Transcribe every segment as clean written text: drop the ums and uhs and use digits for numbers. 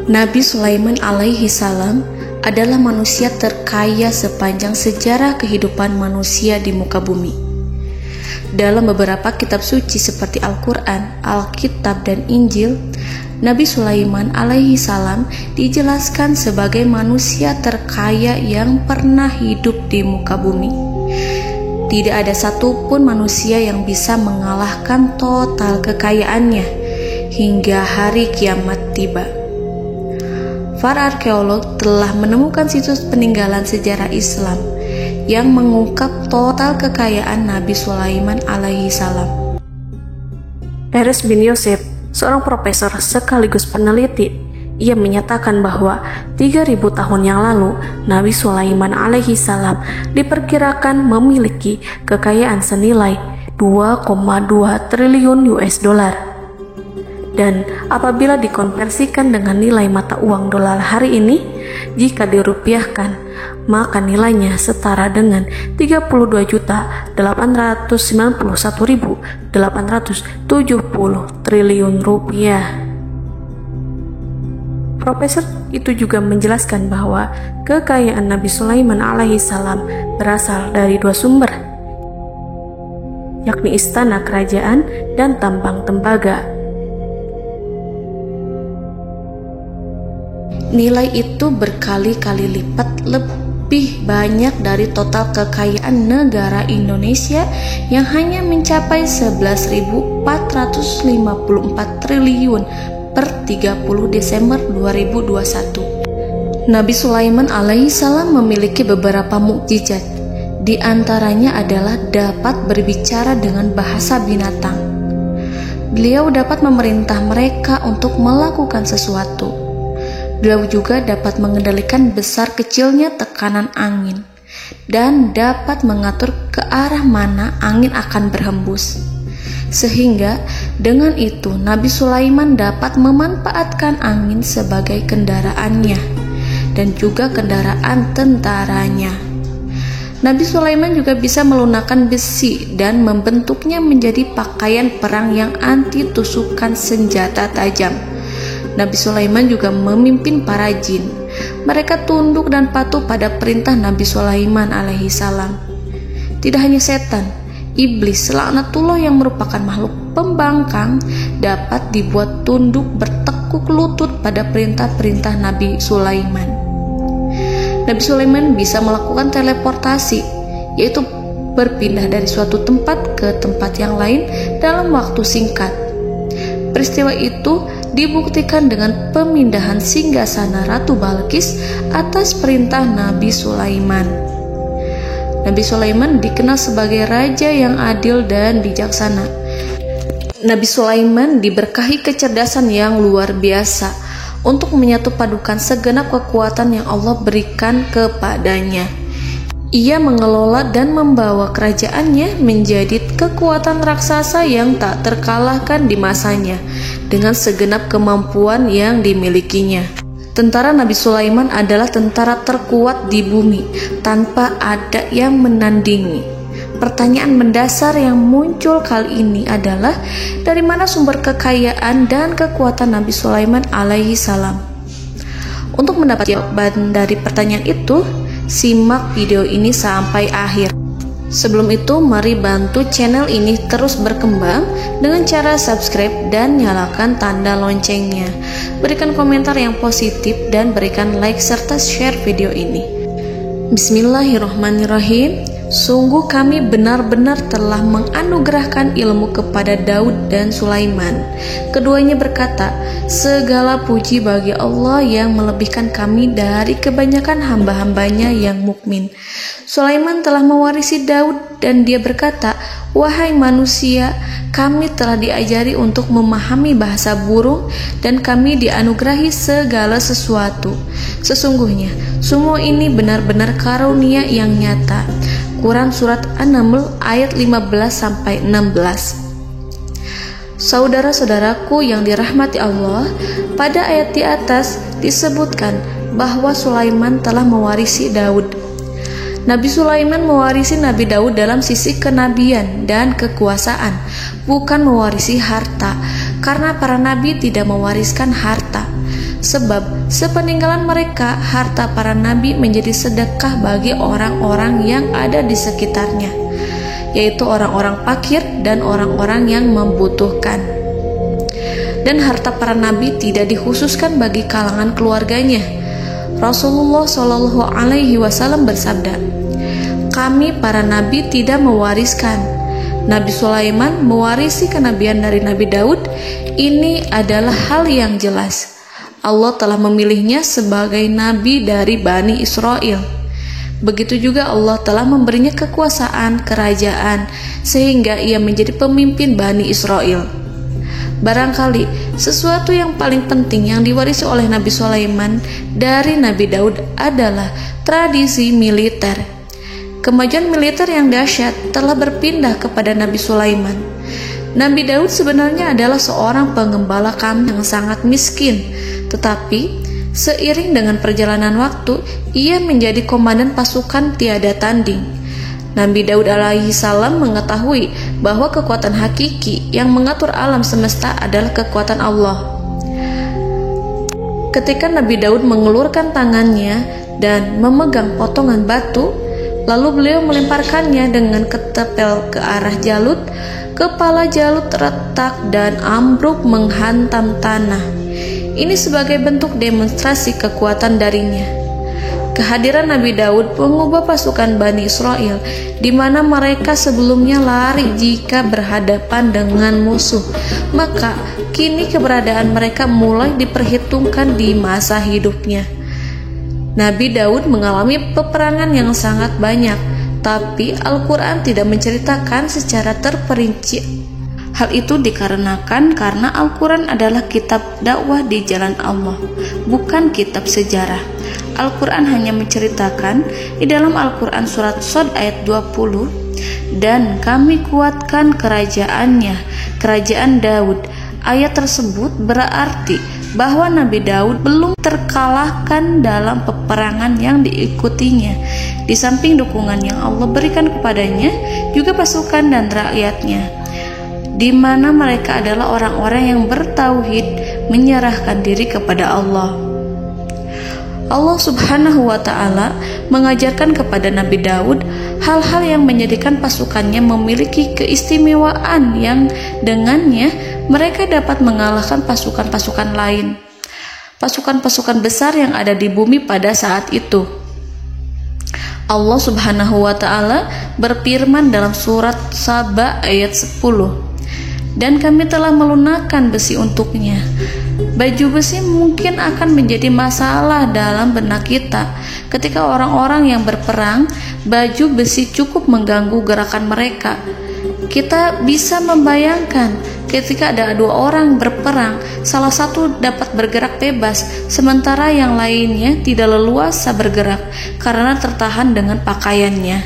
Nabi Sulaiman alaihi salam adalah manusia terkaya sepanjang sejarah kehidupan manusia di muka bumi. Dalam beberapa kitab suci seperti Al-Quran, Alkitab, dan Injil, Nabi Sulaiman alaihi salam dijelaskan sebagai manusia terkaya yang pernah hidup di muka bumi. Tidak ada satupun manusia yang bisa mengalahkan total kekayaannya hingga hari kiamat tiba. Para arkeolog telah menemukan situs peninggalan sejarah Islam yang mengungkap total kekayaan Nabi Sulaiman alaihi salam. Erez bin Yosef, seorang profesor sekaligus peneliti, ia menyatakan bahwa 3000 tahun yang lalu Nabi Sulaiman alaihi salam diperkirakan memiliki kekayaan senilai 2,2 triliun US dollar. Dan apabila dikonversikan dengan nilai mata uang dolar hari ini, jika dirupiahkan, maka nilainya setara dengan 32.891.870 triliun rupiah. Profesor itu juga menjelaskan bahwa kekayaan Nabi Sulaiman alaihi salam berasal dari dua sumber, yakni istana kerajaan dan tambang tembaga. Nilai itu berkali-kali lipat lebih banyak dari total kekayaan negara Indonesia yang hanya mencapai 11.454 triliun per 30 Desember 2021. Nabi Sulaiman alaihi salam memiliki beberapa mukjizat. Di antaranya adalah dapat berbicara dengan bahasa binatang. Beliau dapat memerintah mereka untuk melakukan sesuatu. Beliau juga dapat mengendalikan besar kecilnya tekanan angin dan dapat mengatur ke arah mana angin akan berhembus. Sehingga dengan itu Nabi Sulaiman dapat memanfaatkan angin sebagai kendaraannya dan juga kendaraan tentaranya. Nabi Sulaiman juga bisa melunakkan besi dan membentuknya menjadi pakaian perang yang anti tusukan senjata tajam. Nabi Sulaiman juga memimpin para jin. Mereka tunduk dan patuh pada perintah Nabi Sulaiman alaihi salam. Tidak hanya setan, iblis laknatullah yang merupakan makhluk pembangkang dapat dibuat tunduk bertekuk lutut pada perintah-perintah Nabi Sulaiman. Nabi Sulaiman bisa melakukan teleportasi, yaitu berpindah dari suatu tempat ke tempat yang lain dalam waktu singkat. Peristiwa itu dibuktikan dengan pemindahan singgasana Ratu Balqis atas perintah Nabi Sulaiman. Nabi Sulaiman dikenal sebagai raja yang adil dan bijaksana. Nabi Sulaiman diberkahi kecerdasan yang luar biasa untuk menyatu padukan segenap kekuatan yang Allah berikan kepadanya. Ia mengelola dan membawa kerajaannya menjadi kekuatan raksasa yang tak terkalahkan di masanya dengan segenap kemampuan yang dimilikinya. Tentara Nabi Sulaiman adalah tentara terkuat di bumi tanpa ada yang menandingi. Pertanyaan mendasar yang muncul kali ini adalah dari mana sumber kekayaan dan kekuatan Nabi Sulaiman alaihi salam? Untuk mendapat jawaban dari pertanyaan itu, simak video ini sampai akhir. Sebelum itu, mari bantu channel ini terus berkembang dengan cara subscribe dan nyalakan tanda loncengnya. Berikan komentar yang positif dan berikan like serta share video ini. Bismillahirrahmanirrahim. Sungguh kami benar-benar telah menganugerahkan ilmu kepada Daud dan Sulaiman. Keduanya berkata, segala puji bagi Allah yang melebihkan kami dari kebanyakan hamba-hambanya yang mukmin. Sulaiman telah mewarisi Daud dan dia berkata, wahai manusia, kami telah diajari untuk memahami bahasa burung dan kami dianugerahi segala sesuatu. Sesungguhnya, semua ini benar-benar karunia yang nyata. Quran Surat An-Naml ayat 15-16. Saudara-saudaraku yang dirahmati Allah, pada ayat di atas disebutkan bahwa Sulaiman telah mewarisi Daud. Nabi Sulaiman mewarisi Nabi Daud dalam sisi kenabian dan kekuasaan, bukan mewarisi harta, karena para nabi tidak mewariskan harta. Sebab sepeninggalan mereka, harta para nabi menjadi sedekah bagi orang-orang yang ada di sekitarnya, yaitu orang-orang fakir dan orang-orang yang membutuhkan. Dan harta para nabi tidak dikhususkan bagi kalangan keluarganya. Rasulullah Shallallahu Alaihi Wasallam bersabda, "Kami para nabi tidak mewariskan. Nabi Sulaiman mewarisi kenabian dari Nabi Daud. Ini adalah hal yang jelas. Allah telah memilihnya sebagai nabi dari Bani Israel. Begitu juga Allah telah memberinya kekuasaan kerajaan sehingga ia menjadi pemimpin Bani Israel." Barangkali sesuatu yang paling penting yang diwarisi oleh Nabi Sulaiman dari Nabi Daud adalah tradisi militer. Kemajuan militer yang dahsyat telah berpindah kepada Nabi Sulaiman. Nabi Daud sebenarnya adalah seorang pengembala kambing yang sangat miskin, tetapi seiring dengan perjalanan waktu, ia menjadi komandan pasukan tiada tanding. Nabi Daud alaihi salam mengetahui bahwa kekuatan hakiki yang mengatur alam semesta adalah kekuatan Allah. Ketika Nabi Daud mengelurkan tangannya dan memegang potongan batu, lalu beliau melemparkannya dengan ketepel ke arah Jalut, kepala Jalut retak dan ambruk menghantam tanah. Ini sebagai bentuk demonstrasi kekuatan darinya. Kehadiran Nabi Daud mengubah pasukan Bani Israel, di mana mereka sebelumnya lari jika berhadapan dengan musuh. Maka kini keberadaan mereka mulai diperhitungkan di masa hidupnya. Nabi Daud mengalami peperangan yang sangat banyak, tapi Al-Quran tidak menceritakan secara terperinci. Hal itu dikarenakan karena Al-Quran adalah kitab dakwah di jalan Allah, bukan kitab sejarah. Al-Quran hanya menceritakan di dalam Al-Quran surat Shad ayat 20, "Dan kami kuatkan kerajaannya, kerajaan Daud." Ayat tersebut berarti bahwa Nabi Daud belum terkalahkan dalam peperangan yang diikutinya. Di samping dukungan yang Allah berikan kepadanya, juga pasukan dan rakyatnya, di mana mereka adalah orang-orang yang bertauhid, menyerahkan diri kepada Allah. Allah Subhanahu wa Ta'ala mengajarkan kepada Nabi Daud hal-hal yang menjadikan pasukannya memiliki keistimewaan yang dengannya mereka dapat mengalahkan pasukan-pasukan lain, pasukan-pasukan besar yang ada di bumi pada saat itu. Allah Subhanahu wa Ta'ala berfirman dalam surat Saba ayat 10, "Dan kami telah melunakkan besi untuknya." Baju besi mungkin akan menjadi masalah dalam benak kita. Ketika orang-orang yang berperang, baju besi cukup mengganggu gerakan mereka. Kita bisa membayangkan ketika ada dua orang berperang, salah satu dapat bergerak bebas, sementara yang lainnya tidak leluasa bergerak karena tertahan dengan pakaiannya.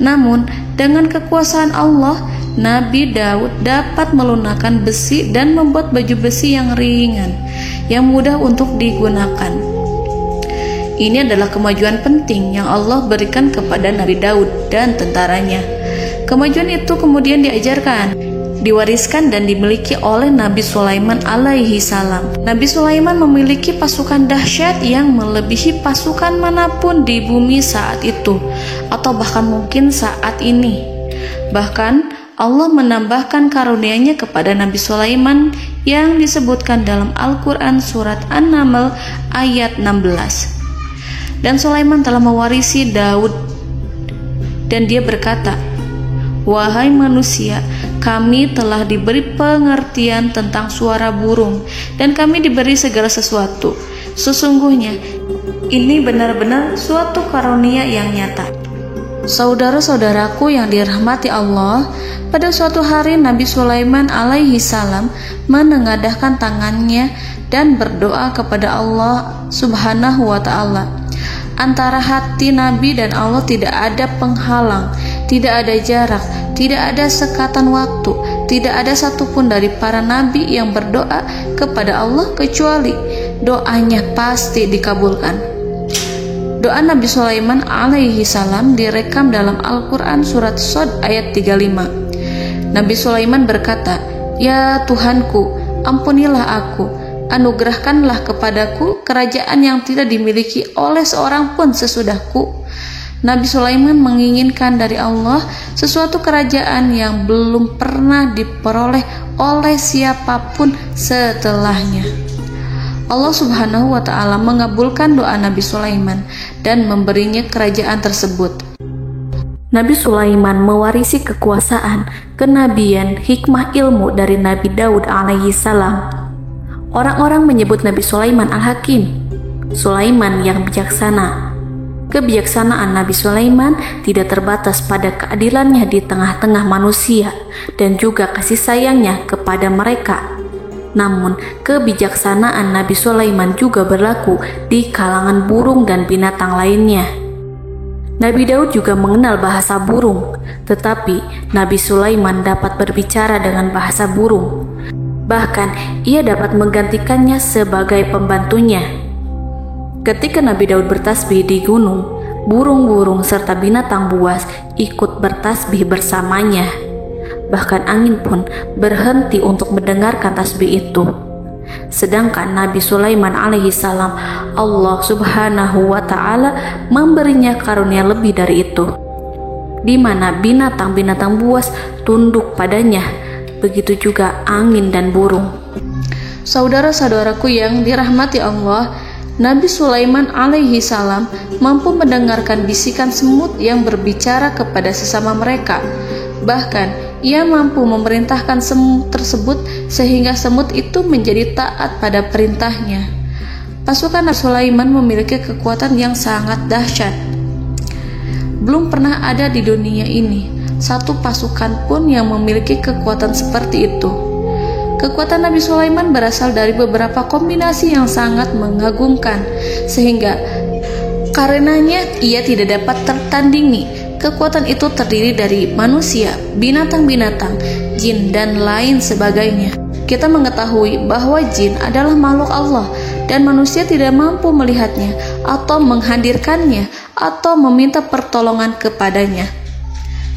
Namun, dengan kekuasaan Allah, Nabi Daud dapat melunakkan besi dan membuat baju besi yang ringan, yang mudah untuk digunakan. Ini adalah kemajuan penting yang Allah berikan kepada Nabi Daud dan tentaranya. Kemajuan itu kemudian diajarkan, diwariskan dan dimiliki oleh Nabi Sulaiman alaihi salam. Nabi Sulaiman memiliki pasukan dahsyat yang melebihi pasukan manapun di bumi saat itu, atau bahkan mungkin saat ini. Bahkan Allah menambahkan karunia-Nya kepada Nabi Sulaiman yang disebutkan dalam Al-Quran surat An-Naml ayat 16. "Dan Sulaiman telah mewarisi Daud, dan dia berkata, 'Wahai manusia, kami telah diberi pengertian tentang suara burung, dan kami diberi segala sesuatu. Sesungguhnya ini benar-benar suatu karunia yang nyata.'" Saudara-saudaraku yang dirahmati Allah, pada suatu hari Nabi Sulaiman alaihi salam menengadahkan tangannya dan berdoa kepada Allah Subhanahu wa Ta'ala. Antara hati Nabi dan Allah tidak ada penghalang, tidak ada jarak, tidak ada sekatan waktu, tidak ada satupun dari para nabi yang berdoa kepada Allah kecuali doanya pasti dikabulkan. Doa Nabi Sulaiman alaihi salam direkam dalam Al-Quran surat Shad ayat 35. Nabi Sulaiman berkata, "Ya Tuhanku, ampunilah aku. anugerahkanlah kepadaku kerajaan yang tidak dimiliki oleh seorang pun sesudahku. Nabi Sulaiman menginginkan dari Allah sesuatu kerajaan yang belum pernah diperoleh oleh siapapun setelahnya. Allah Subhanahu wa Ta'ala mengabulkan doa Nabi Sulaiman dan memberinya kerajaan tersebut. Nabi Sulaiman mewarisi kekuasaan, kenabian, hikmah ilmu dari Nabi Daud alaihi salam. Orang-orang menyebut Nabi Sulaiman Al-Hakim, Sulaiman yang bijaksana. Kebijaksanaan Nabi Sulaiman tidak terbatas pada keadilannya di tengah-tengah manusia dan juga kasih sayangnya kepada mereka. Namun, kebijaksanaan Nabi Sulaiman juga berlaku di kalangan burung dan binatang lainnya. Nabi Daud juga mengenal bahasa burung, tetapi Nabi Sulaiman dapat berbicara dengan bahasa burung. Bahkan, ia dapat menggantikannya sebagai pembantunya. Ketika Nabi Daud bertasbih di gunung, burung-burung serta binatang buas ikut bertasbih bersamanya. Bahkan angin pun berhenti untuk mendengarkan tasbih itu. Sedangkan Nabi Sulaiman alaihi salam, Allah Subhanahu wa Ta'ala memberinya karunia lebih dari itu, di mana binatang-binatang buas tunduk padanya, begitu juga angin dan burung. Saudara-saudaraku yang dirahmati Allah, Nabi Sulaiman alaihi salam mampu mendengarkan bisikan semut yang berbicara kepada sesama mereka. Bahkan ia mampu memerintahkan semut tersebut sehingga semut itu menjadi taat pada perintahnya. Pasukan Nabi Sulaiman memiliki kekuatan yang sangat dahsyat. Belum pernah ada di dunia ini satu pasukan pun yang memiliki kekuatan seperti itu. Kekuatan Nabi Sulaiman berasal dari beberapa kombinasi yang sangat mengagumkan, sehingga karenanya ia tidak dapat tertandingi. Kekuatan itu terdiri dari manusia, binatang-binatang, jin, dan lain sebagainya. Kita mengetahui bahwa jin adalah makhluk Allah dan manusia tidak mampu melihatnya atau menghadirkannya atau meminta pertolongan kepadanya.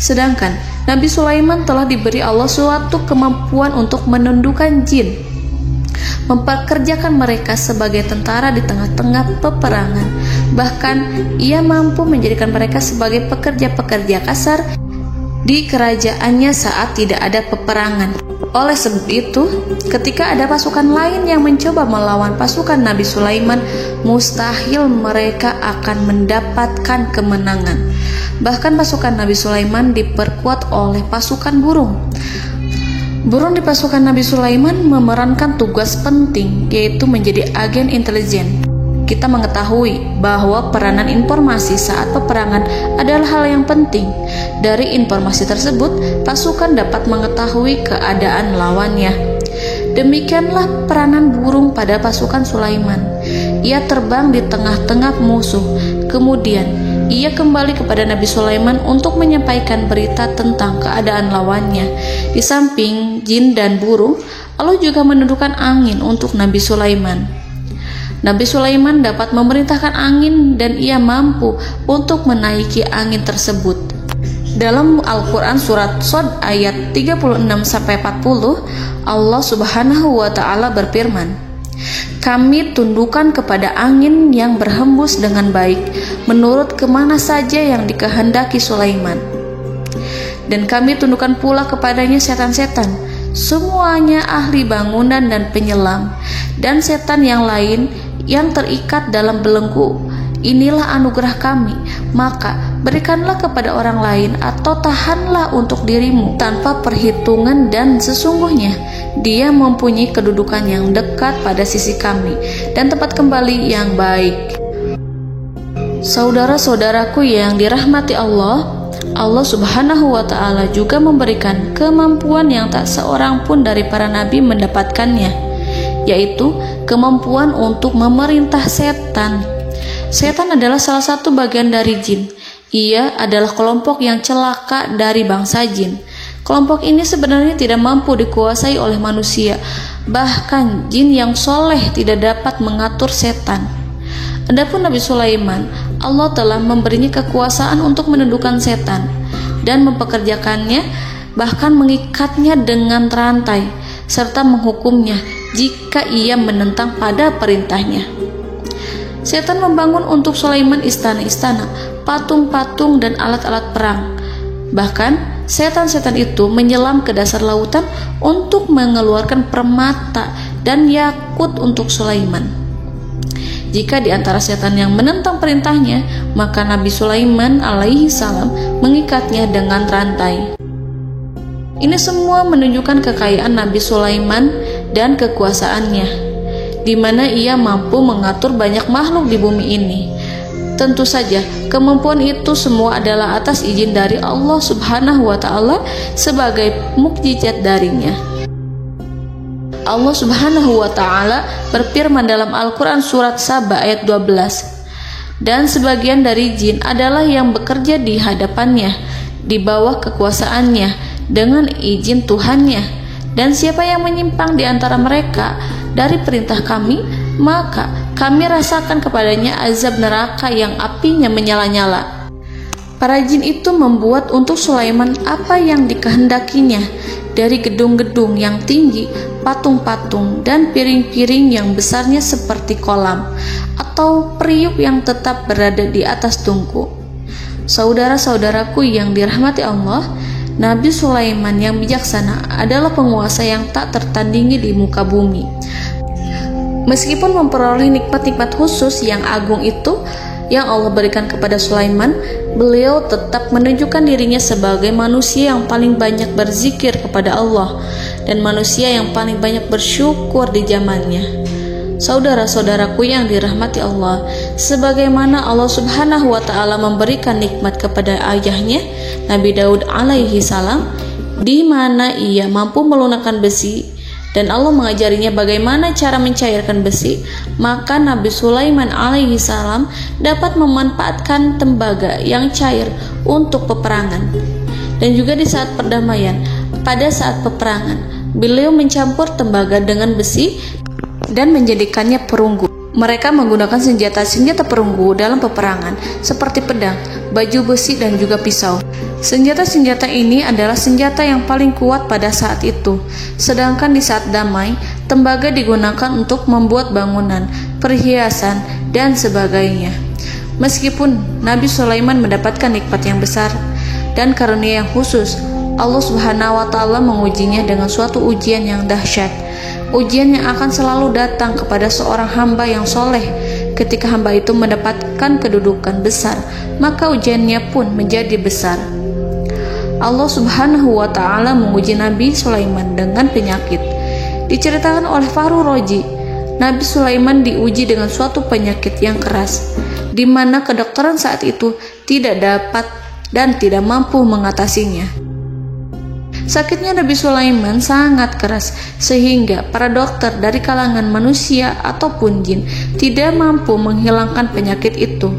Sedangkan Nabi Sulaiman telah diberi Allah suatu kemampuan untuk menundukkan jin, mempekerjakan mereka sebagai tentara di tengah-tengah peperangan. Bahkan ia mampu menjadikan mereka sebagai pekerja-pekerja kasar di kerajaannya saat tidak ada peperangan. Oleh sebab itu, ketika ada pasukan lain yang mencoba melawan pasukan Nabi Sulaiman, mustahil mereka akan mendapatkan kemenangan. Bahkan pasukan Nabi Sulaiman diperkuat oleh pasukan burung. Burung di pasukan Nabi Sulaiman memerankan tugas penting, yaitu menjadi agen intelijen. Kita mengetahui bahwa peranan informasi saat peperangan adalah hal yang penting. Dari informasi tersebut, pasukan dapat mengetahui keadaan lawannya. Demikianlah peranan burung pada pasukan Sulaiman. Ia terbang di tengah-tengah musuh. Kemudian, ia kembali kepada Nabi Sulaiman untuk menyampaikan berita tentang keadaan lawannya. Di samping jin dan burung, Allah juga menundukkan angin untuk Nabi Sulaiman. Nabi Sulaiman dapat memerintahkan angin dan ia mampu untuk menaiki angin tersebut. Dalam Al-Quran surat Shad ayat 36-40, Allah Subhanahu wa Ta'ala berfirman, "Kami tundukkan kepada angin yang berhembus dengan baik menurut kemana saja yang dikehendaki Sulaiman. Dan kami tundukkan pula kepadanya setan-setan, semuanya ahli bangunan dan penyelam, dan setan yang lain yang terikat dalam belenggu. Inilah anugerah kami, maka berikanlah kepada orang lain atau tahanlah untuk dirimu tanpa perhitungan, dan sesungguhnya dia mempunyai kedudukan yang dekat pada sisi kami dan tempat kembali yang baik." Saudara-saudaraku yang dirahmati Allah, Allah Subhanahu wa Ta'ala juga memberikan kemampuan yang tak seorang pun dari para nabi mendapatkannya, yaitu kemampuan untuk memerintah setan. Setan adalah salah satu bagian dari jin. Ia adalah kelompok yang celaka dari bangsa jin. Kelompok ini sebenarnya tidak mampu dikuasai oleh manusia. Bahkan jin yang soleh tidak dapat mengatur setan. Adapun Nabi Sulaiman, Allah telah memberinya kekuasaan untuk menundukkan setan dan mempekerjakannya, bahkan mengikatnya dengan rantai serta menghukumnya jika ia menentang pada perintahnya. Setan membangun untuk Sulaiman istana-istana, patung-patung, dan alat-alat perang. Bahkan setan-setan itu menyelam ke dasar lautan untuk mengeluarkan permata dan yakut untuk Sulaiman. Jika di antara setan yang menentang perintahnya, maka Nabi Sulaiman alaihi salam mengikatnya dengan rantai. Ini semua menunjukkan kekayaan Nabi Sulaiman dan kekuasaannya, di mana ia mampu mengatur banyak makhluk di bumi ini. Tentu saja, kemampuan itu semua adalah atas izin dari Allah Subhanahu wa Ta'ala sebagai mukjizat darinya. Allah Subhanahu wa Ta'ala berfirman dalam Al-Quran surat Saba ayat 12, dan sebagian dari jin adalah yang bekerja di hadapannya, di bawah kekuasaannya, dengan izin Tuhannya. Dan siapa yang menyimpang di antara mereka dari perintah kami, maka kami rasakan kepadanya azab neraka yang apinya menyala-nyala. Para jin itu membuat untuk Sulaiman apa yang dikehendakinya, dari gedung-gedung yang tinggi, patung-patung, dan piring-piring yang besarnya seperti kolam, atau periuk yang tetap berada di atas tungku. Saudara-saudaraku yang dirahmati Allah, Nabi Sulaiman yang bijaksana adalah penguasa yang tak tertandingi di muka bumi. Meskipun memperoleh nikmat-nikmat khusus yang agung itu yang Allah berikan kepada Sulaiman, beliau tetap menunjukkan dirinya sebagai manusia yang paling banyak berzikir kepada Allah dan manusia yang paling banyak bersyukur di zamannya. Saudara-saudaraku yang dirahmati Allah, sebagaimana Allah Subhanahu wa Ta'ala memberikan nikmat kepada ayahnya Nabi Daud alaihi salam, di mana ia mampu melunakkan besi, dan Allah mengajarinya bagaimana cara mencairkan besi, maka Nabi Sulaiman alaihi salam dapat memanfaatkan tembaga yang cair untuk peperangan. Dan juga di saat perdamaian, pada saat peperangan, beliau mencampur tembaga dengan besi dan menjadikannya perunggu. Mereka menggunakan senjata-senjata perunggu dalam peperangan, seperti pedang, baju besi, dan juga pisau. Senjata-senjata ini adalah senjata yang paling kuat pada saat itu. Sedangkan di saat damai, tembaga digunakan untuk membuat bangunan, perhiasan, dan sebagainya. Meskipun Nabi Sulaiman mendapatkan nikmat yang besar dan karunia yang khusus, Allah Subhanahu wa Ta'ala mengujinya dengan suatu ujian yang dahsyat. Ujian yang akan selalu datang kepada seorang hamba yang soleh. Ketika hamba itu mendapatkan kedudukan besar, maka ujiannya pun menjadi besar. Allah Subhanahu wa Ta'ala menguji Nabi Sulaiman dengan penyakit. Diceritakan oleh Fahru Roji, Nabi Sulaiman diuji dengan suatu penyakit yang keras, di mana kedokteran saat itu tidak dapat dan tidak mampu mengatasinya. Sakitnya Nabi Sulaiman sangat keras, sehingga para dokter dari kalangan manusia ataupun jin tidak mampu menghilangkan penyakit itu.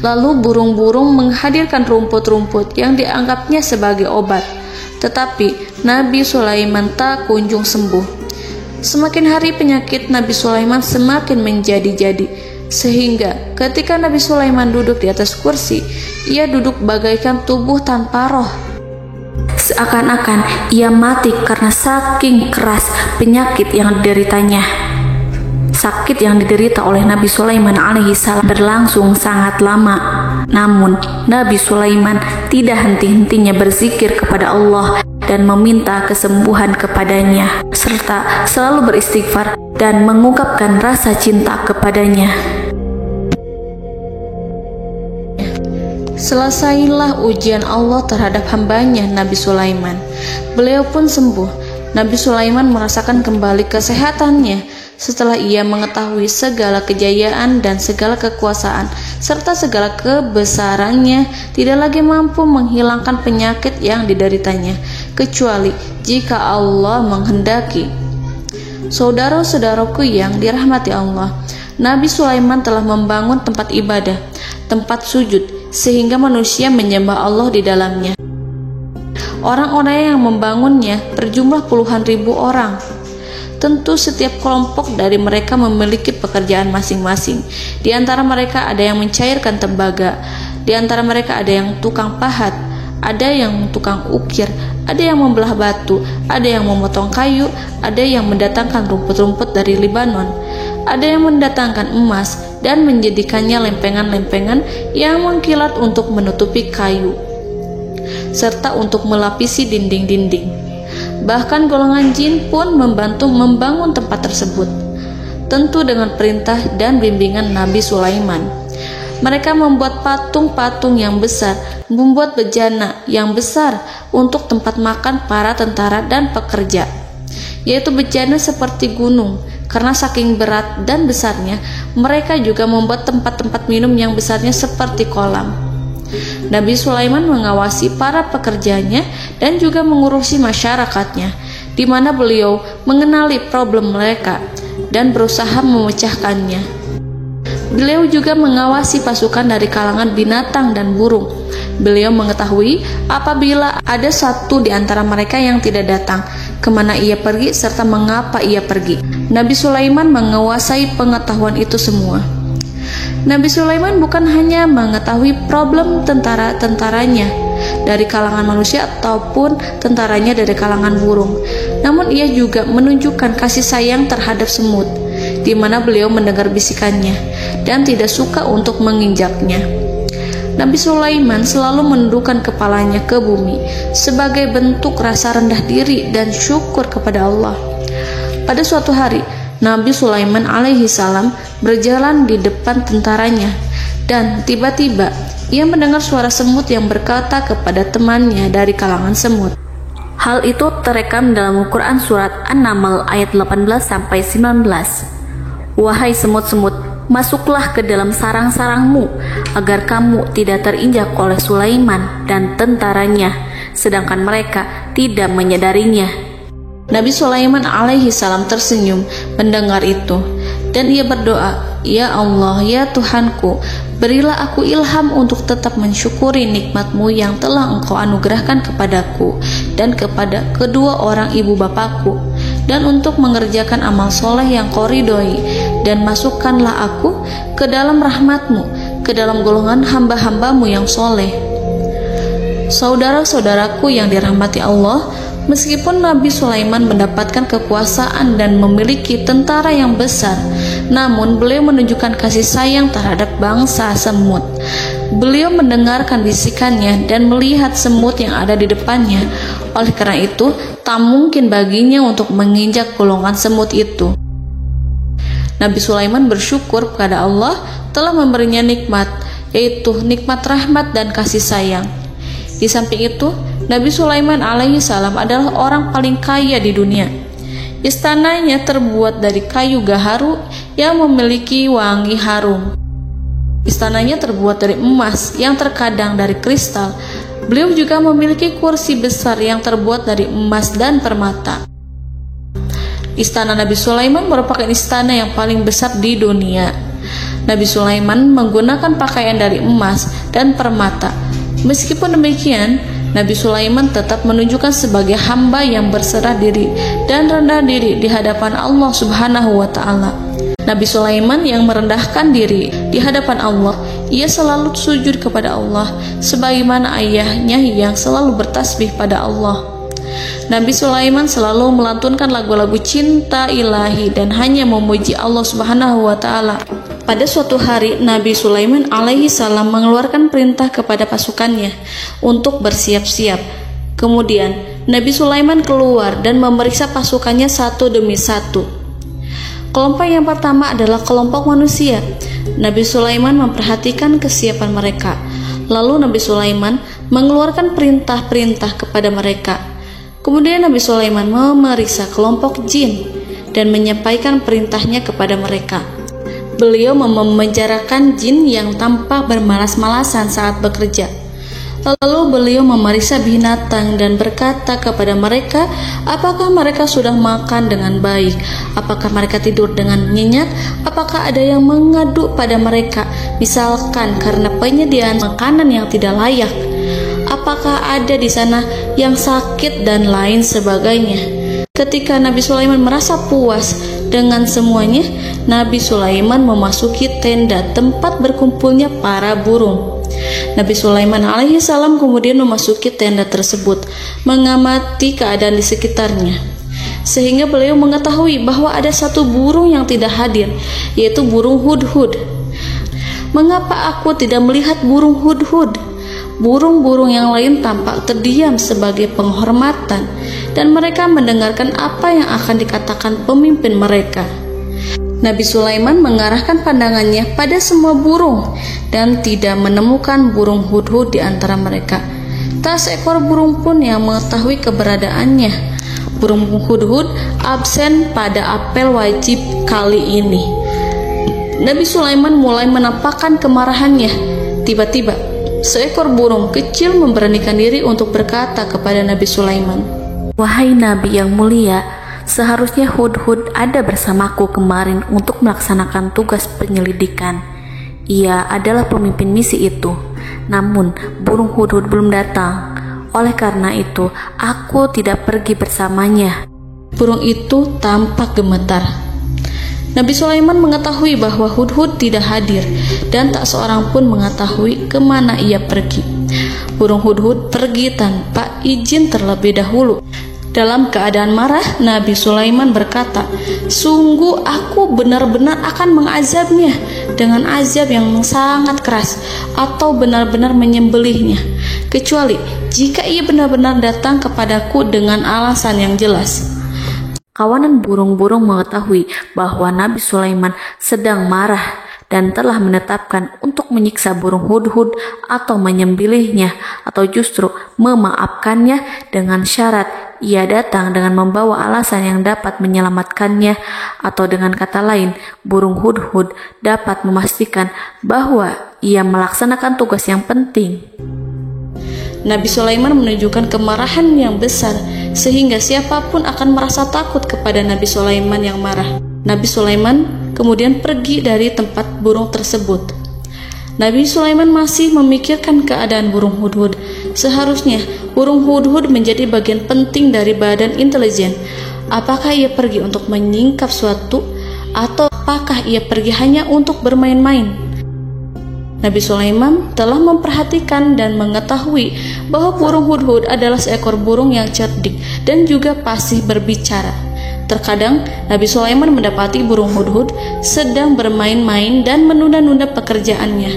Lalu burung-burung menghadirkan rumput-rumput yang dianggapnya sebagai obat, tetapi Nabi Sulaiman tak kunjung sembuh. Semakin hari penyakit Nabi Sulaiman semakin menjadi-jadi, sehingga ketika Nabi Sulaiman duduk di atas kursi, ia duduk bagaikan tubuh tanpa roh. Seakan-akan ia mati karena saking keras penyakit yang dideritanya. Sakit yang diderita oleh Nabi Sulaiman alaihi salam berlangsung sangat lama. Namun Nabi Sulaiman tidak henti-hentinya berzikir kepada Allah dan meminta kesembuhan kepadanya, serta selalu beristighfar dan mengungkapkan rasa cinta kepadanya. Selesailah ujian Allah terhadap hambanya Nabi Sulaiman. Beliau pun sembuh. Nabi Sulaiman merasakan kembali kesehatannya setelah ia mengetahui segala kejayaan dan segala kekuasaan serta segala kebesarannya tidak lagi mampu menghilangkan penyakit yang dideritanya, kecuali jika Allah menghendaki. Saudara-saudaraku yang dirahmati Allah, Nabi Sulaiman telah membangun tempat ibadah, tempat sujud, sehingga manusia menyembah Allah di dalamnya. Orang-orang yang membangunnya berjumlah puluhan ribu orang. Tentu setiap kelompok dari mereka memiliki pekerjaan masing-masing. Di antara mereka ada yang mencairkan tembaga, di antara mereka ada yang tukang pahat, ada yang tukang ukir, ada yang membelah batu, ada yang memotong kayu, ada yang mendatangkan rumput-rumput dari Libanon, ada yang mendatangkan emas dan menjadikannya lempengan-lempengan yang mengkilat untuk menutupi kayu, serta untuk melapisi dinding-dinding. Bahkan golongan jin pun membantu membangun tempat tersebut, tentu dengan perintah dan bimbingan Nabi Sulaiman. Mereka membuat patung-patung yang besar, membuat bejana yang besar untuk tempat makan para tentara dan pekerja, yaitu bejana seperti gunung. Karena saking berat dan besarnya, mereka juga membuat tempat-tempat minum yang besarnya seperti kolam. Nabi Sulaiman mengawasi para pekerjanya dan juga mengurusi masyarakatnya, di mana beliau mengenali problem mereka dan berusaha memecahkannya. Beliau juga mengawasi pasukan dari kalangan binatang dan burung. Beliau mengetahui apabila ada satu di antara mereka yang tidak datang, kemana ia pergi, serta mengapa ia pergi. Nabi Sulaiman menguasai pengetahuan itu semua. Nabi Sulaiman bukan hanya mengetahui problem tentara-tentaranya dari kalangan manusia ataupun tentaranya dari kalangan burung, namun ia juga menunjukkan kasih sayang terhadap semut, di mana beliau mendengar bisikannya dan tidak suka untuk menginjaknya. Nabi Sulaiman selalu menundukkan kepalanya ke bumi sebagai bentuk rasa rendah diri dan syukur kepada Allah. Pada suatu hari, Nabi Sulaiman alaihi salam berjalan di depan tentaranya dan tiba-tiba ia mendengar suara semut yang berkata kepada temannya dari kalangan semut. Hal itu terekam dalam Al-Quran surat An-Naml ayat 18-19. Wahai semut-semut, masuklah ke dalam sarang-sarangmu, agar kamu tidak terinjak oleh Sulaiman dan tentaranya, sedangkan mereka tidak menyadarinya. Nabi Sulaiman alaihi salam tersenyum mendengar itu, dan ia berdoa, Ya Allah, ya Tuhanku, berilah aku ilham untuk tetap mensyukuri nikmat-Mu yang telah Engkau anugerahkan kepadaku dan kepada kedua orang ibu bapakku, dan untuk mengerjakan amal soleh yang Kau ridhoi, dan masukkanlah aku ke dalam rahmat-Mu, ke dalam golongan hamba-hamba-Mu yang soleh. Saudara-saudaraku yang dirahmati Allah, meskipun Nabi Sulaiman mendapatkan kekuasaan dan memiliki tentara yang besar, namun beliau menunjukkan kasih sayang terhadap bangsa semut. Beliau mendengarkan bisikannya dan melihat semut yang ada di depannya. Oleh karena itu, tak mungkin baginya untuk menginjak golongan semut itu. Nabi Sulaiman bersyukur kepada Allah telah memberinya nikmat, yaitu nikmat rahmat dan kasih sayang. Di samping itu, Nabi Sulaiman alaihi salam adalah orang paling kaya di dunia. Istananya terbuat dari kayu gaharu yang memiliki wangi harum. Istananya terbuat dari emas yang terkadang dari kristal. Beliau juga memiliki kursi besar yang terbuat dari emas dan permata. Istana Nabi Sulaiman merupakan istana yang paling besar di dunia. Nabi Sulaiman menggunakan pakaian dari emas dan permata. Meskipun demikian, Nabi Sulaiman tetap menunjukkan sebagai hamba yang berserah diri dan rendah diri di hadapan Allah Subhanahu wa Ta'ala. Nabi Sulaiman yang merendahkan diri di hadapan Allah, ia selalu sujud kepada Allah, sebagaimana ayahnya yang selalu bertasbih pada Allah. Nabi Sulaiman selalu melantunkan lagu-lagu cinta ilahi dan hanya memuji Allah Subhanahu wa Ta'ala. Pada suatu hari, Nabi Sulaiman alaihi salam mengeluarkan perintah kepada pasukannya untuk bersiap-siap. Kemudian, Nabi Sulaiman keluar dan memeriksa pasukannya satu demi satu. Kelompok yang pertama adalah kelompok manusia. Nabi Sulaiman memperhatikan kesiapan mereka. Lalu Nabi Sulaiman mengeluarkan perintah-perintah kepada mereka. Kemudian Nabi Sulaiman memeriksa kelompok jin dan menyampaikan perintahnya kepada mereka. Beliau memenjarakan jin yang tampak bermalas-malasan saat bekerja. Lalu beliau memeriksa binatang dan berkata kepada mereka, apakah mereka sudah makan dengan baik? Apakah mereka tidur dengan nyenyak? Apakah ada yang mengadu pada mereka, misalkan karena penyediaan makanan yang tidak layak? Apakah ada di sana yang sakit dan lain sebagainya? Ketika Nabi Sulaiman merasa puas dengan semuanya, Nabi Sulaiman memasuki tenda tempat berkumpulnya para burung. Nabi Sulaiman alaihissalam kemudian memasuki tenda tersebut, mengamati keadaan di sekitarnya, sehingga beliau mengetahui bahwa ada satu burung yang tidak hadir, yaitu burung hudhud. Mengapa aku tidak melihat burung hudhud? Burung-burung yang lain tampak terdiam sebagai penghormatan, dan mereka mendengarkan apa yang akan dikatakan pemimpin mereka. Nabi Sulaiman mengarahkan pandangannya pada semua burung dan tidak menemukan burung hudhud di antara mereka. Tak seekor burung pun yang mengetahui keberadaannya. Burung hudhud absen pada apel wajib kali ini. Nabi Sulaiman mulai menampakkan kemarahannya. Tiba-tiba, seekor burung kecil memberanikan diri untuk berkata kepada Nabi Sulaiman, "Wahai Nabi yang mulia, seharusnya hudhud ada bersamaku kemarin untuk melaksanakan tugas penyelidikan. Ia adalah pemimpin misi itu. Namun, burung hudhud belum datang. Oleh karena itu, aku tidak pergi bersamanya." Burung itu tampak gemetar. Nabi Sulaiman mengetahui bahwa hudhud tidak hadir dan tak seorang pun mengetahui kemana ia pergi. Burung hudhud pergi tanpa izin terlebih dahulu. Dalam keadaan marah, Nabi Sulaiman berkata, "Sungguh aku benar-benar akan mengazabnya dengan azab yang sangat keras, atau benar-benar menyembelihnya, kecuali jika ia benar-benar datang kepadaku dengan alasan yang jelas." Kawanan burung-burung mengetahui bahwa Nabi Sulaiman sedang marah dan telah menetapkan untuk menyiksa burung hudhud atau menyembelihnya, atau justru memaafkannya dengan syarat ia datang dengan membawa alasan yang dapat menyelamatkannya, atau dengan kata lain, burung hudhud dapat memastikan bahwa ia melaksanakan tugas yang penting. Nabi Sulaiman menunjukkan kemarahan yang besar sehingga siapapun akan merasa takut kepada Nabi Sulaiman yang marah. Nabi Sulaiman kemudian pergi dari tempat burung tersebut. Nabi Sulaiman masih memikirkan keadaan burung hudhud. Seharusnya burung hudhud menjadi bagian penting dari badan intelijen. Apakah ia pergi untuk menyingkap suatu, atau apakah ia pergi hanya untuk bermain-main? Nabi Sulaiman telah memperhatikan dan mengetahui bahwa burung hudhud adalah seekor burung yang cerdik dan juga fasih berbicara. Terkadang Nabi Sulaiman mendapati burung hudhud sedang bermain-main dan menunda-nunda pekerjaannya.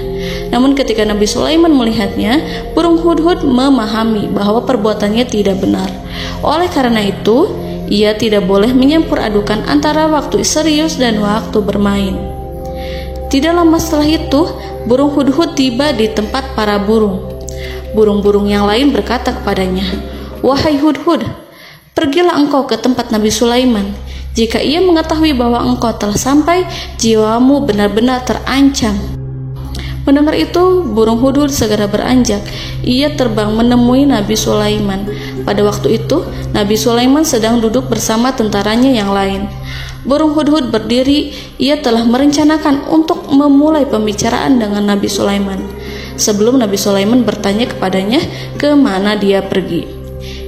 Namun ketika Nabi Sulaiman melihatnya, burung hudhud memahami bahwa perbuatannya tidak benar. Oleh karena itu, ia tidak boleh menyampur adukan antara waktu serius dan waktu bermain. Tidak lama setelah itu, burung hudhud tiba di tempat para burung. Burung-burung yang lain berkata kepadanya, "Wahai hudhud, pergilah engkau ke tempat Nabi Sulaiman. Jika ia mengetahui bahwa engkau telah sampai, jiwamu benar-benar terancam." Mendengar itu, burung hudhud segera beranjak. Ia terbang menemui Nabi Sulaiman. Pada waktu itu, Nabi Sulaiman sedang duduk bersama tentaranya yang lain. Burung hudhud berdiri. Ia telah merencanakan untuk memulai pembicaraan dengan Nabi Sulaiman sebelum Nabi Sulaiman bertanya kepadanya kemana dia pergi.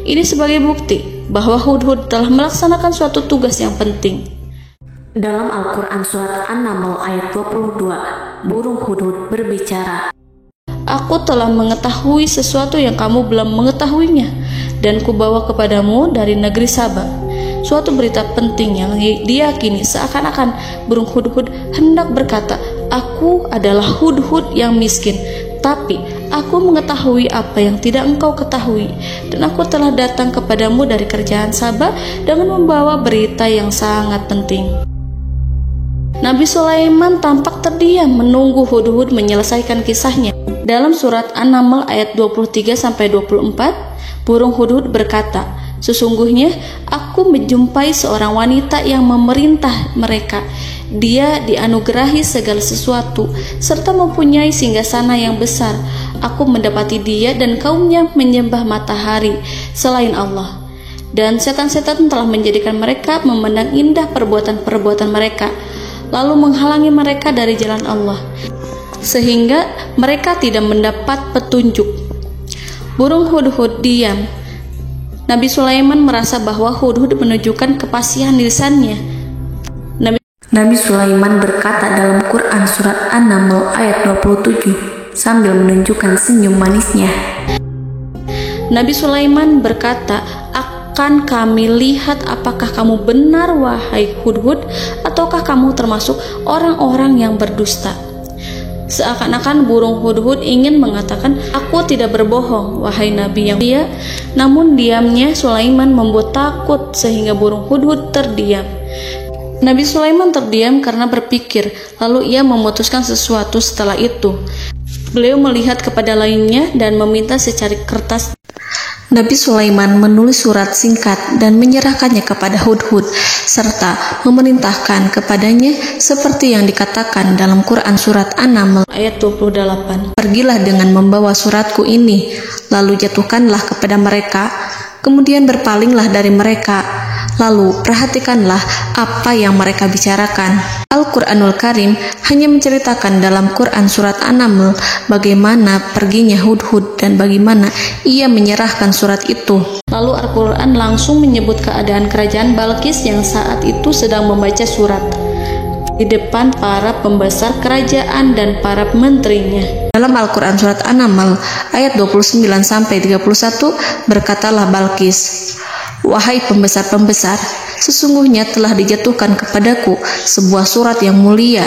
Ini sebagai bukti bahwa hudhud telah melaksanakan suatu tugas yang penting. Dalam Al-Quran Surat An-Naml ayat 22, burung hudhud berbicara, "Aku telah mengetahui sesuatu yang kamu belum mengetahuinya, dan kubawa kepadamu dari negeri Saba suatu berita penting yang diyakini seakan-akan burung hudhud hendak berkata, 'Aku adalah hudhud yang miskin, tapi aku mengetahui apa yang tidak engkau ketahui, dan aku telah datang kepadamu dari kerajaan Saba dengan membawa berita yang sangat penting.'" Nabi Sulaiman tampak terdiam menunggu hudhud menyelesaikan kisahnya. Dalam surat An-Naml ayat 23-24, burung hudhud berkata, "Sesungguhnya aku menjumpai seorang wanita yang memerintah mereka. Dia dianugerahi segala sesuatu serta mempunyai singgasana yang besar. Aku mendapati dia dan kaumnya menyembah matahari selain Allah, dan setan-setan telah menjadikan mereka memandang indah perbuatan-perbuatan mereka, lalu menghalangi mereka dari jalan Allah, sehingga mereka tidak mendapat petunjuk." Burung hudhud diam. Nabi Sulaiman merasa bahwa hudhud menunjukkan kepasihan lisannya. Nabi Sulaiman berkata dalam Quran Surat An-Naml ayat 27, sambil menunjukkan senyum manisnya. Nabi Sulaiman berkata, "Akan kami lihat apakah kamu benar, wahai Hudhud, ataukah kamu termasuk orang-orang yang berdusta." Seakan-akan burung Hudhud ingin mengatakan, "Aku tidak berbohong, wahai Nabi yang mulia." Namun diamnya Sulaiman membuat takut sehingga burung Hudhud terdiam. Nabi Sulaiman terdiam karena berpikir, lalu ia memutuskan sesuatu setelah itu. Beliau melihat kepada lainnya dan meminta secari kertas. Nabi Sulaiman menulis surat singkat dan menyerahkannya kepada Hudhud, serta memerintahkan kepadanya seperti yang dikatakan dalam Quran surat An-Naml ayat 28. "Pergilah dengan membawa suratku ini, lalu jatuhkanlah kepada mereka, kemudian berpalinglah dari mereka, lalu perhatikanlah apa yang mereka bicarakan." Al-Quranul Karim hanya menceritakan dalam Quran surat An-Naml bagaimana perginya Hudhud dan bagaimana ia menyerahkan surat itu. Lalu Al-Quran langsung menyebut keadaan kerajaan Balqis yang saat itu sedang membaca surat di depan para pembesar kerajaan dan para menterinya. Dalam Al-Quran surat An-Naml ayat 29-31 berkatalah Balqis, "Wahai pembesar-pembesar, sesungguhnya telah dijatuhkan kepadaku sebuah surat yang mulia.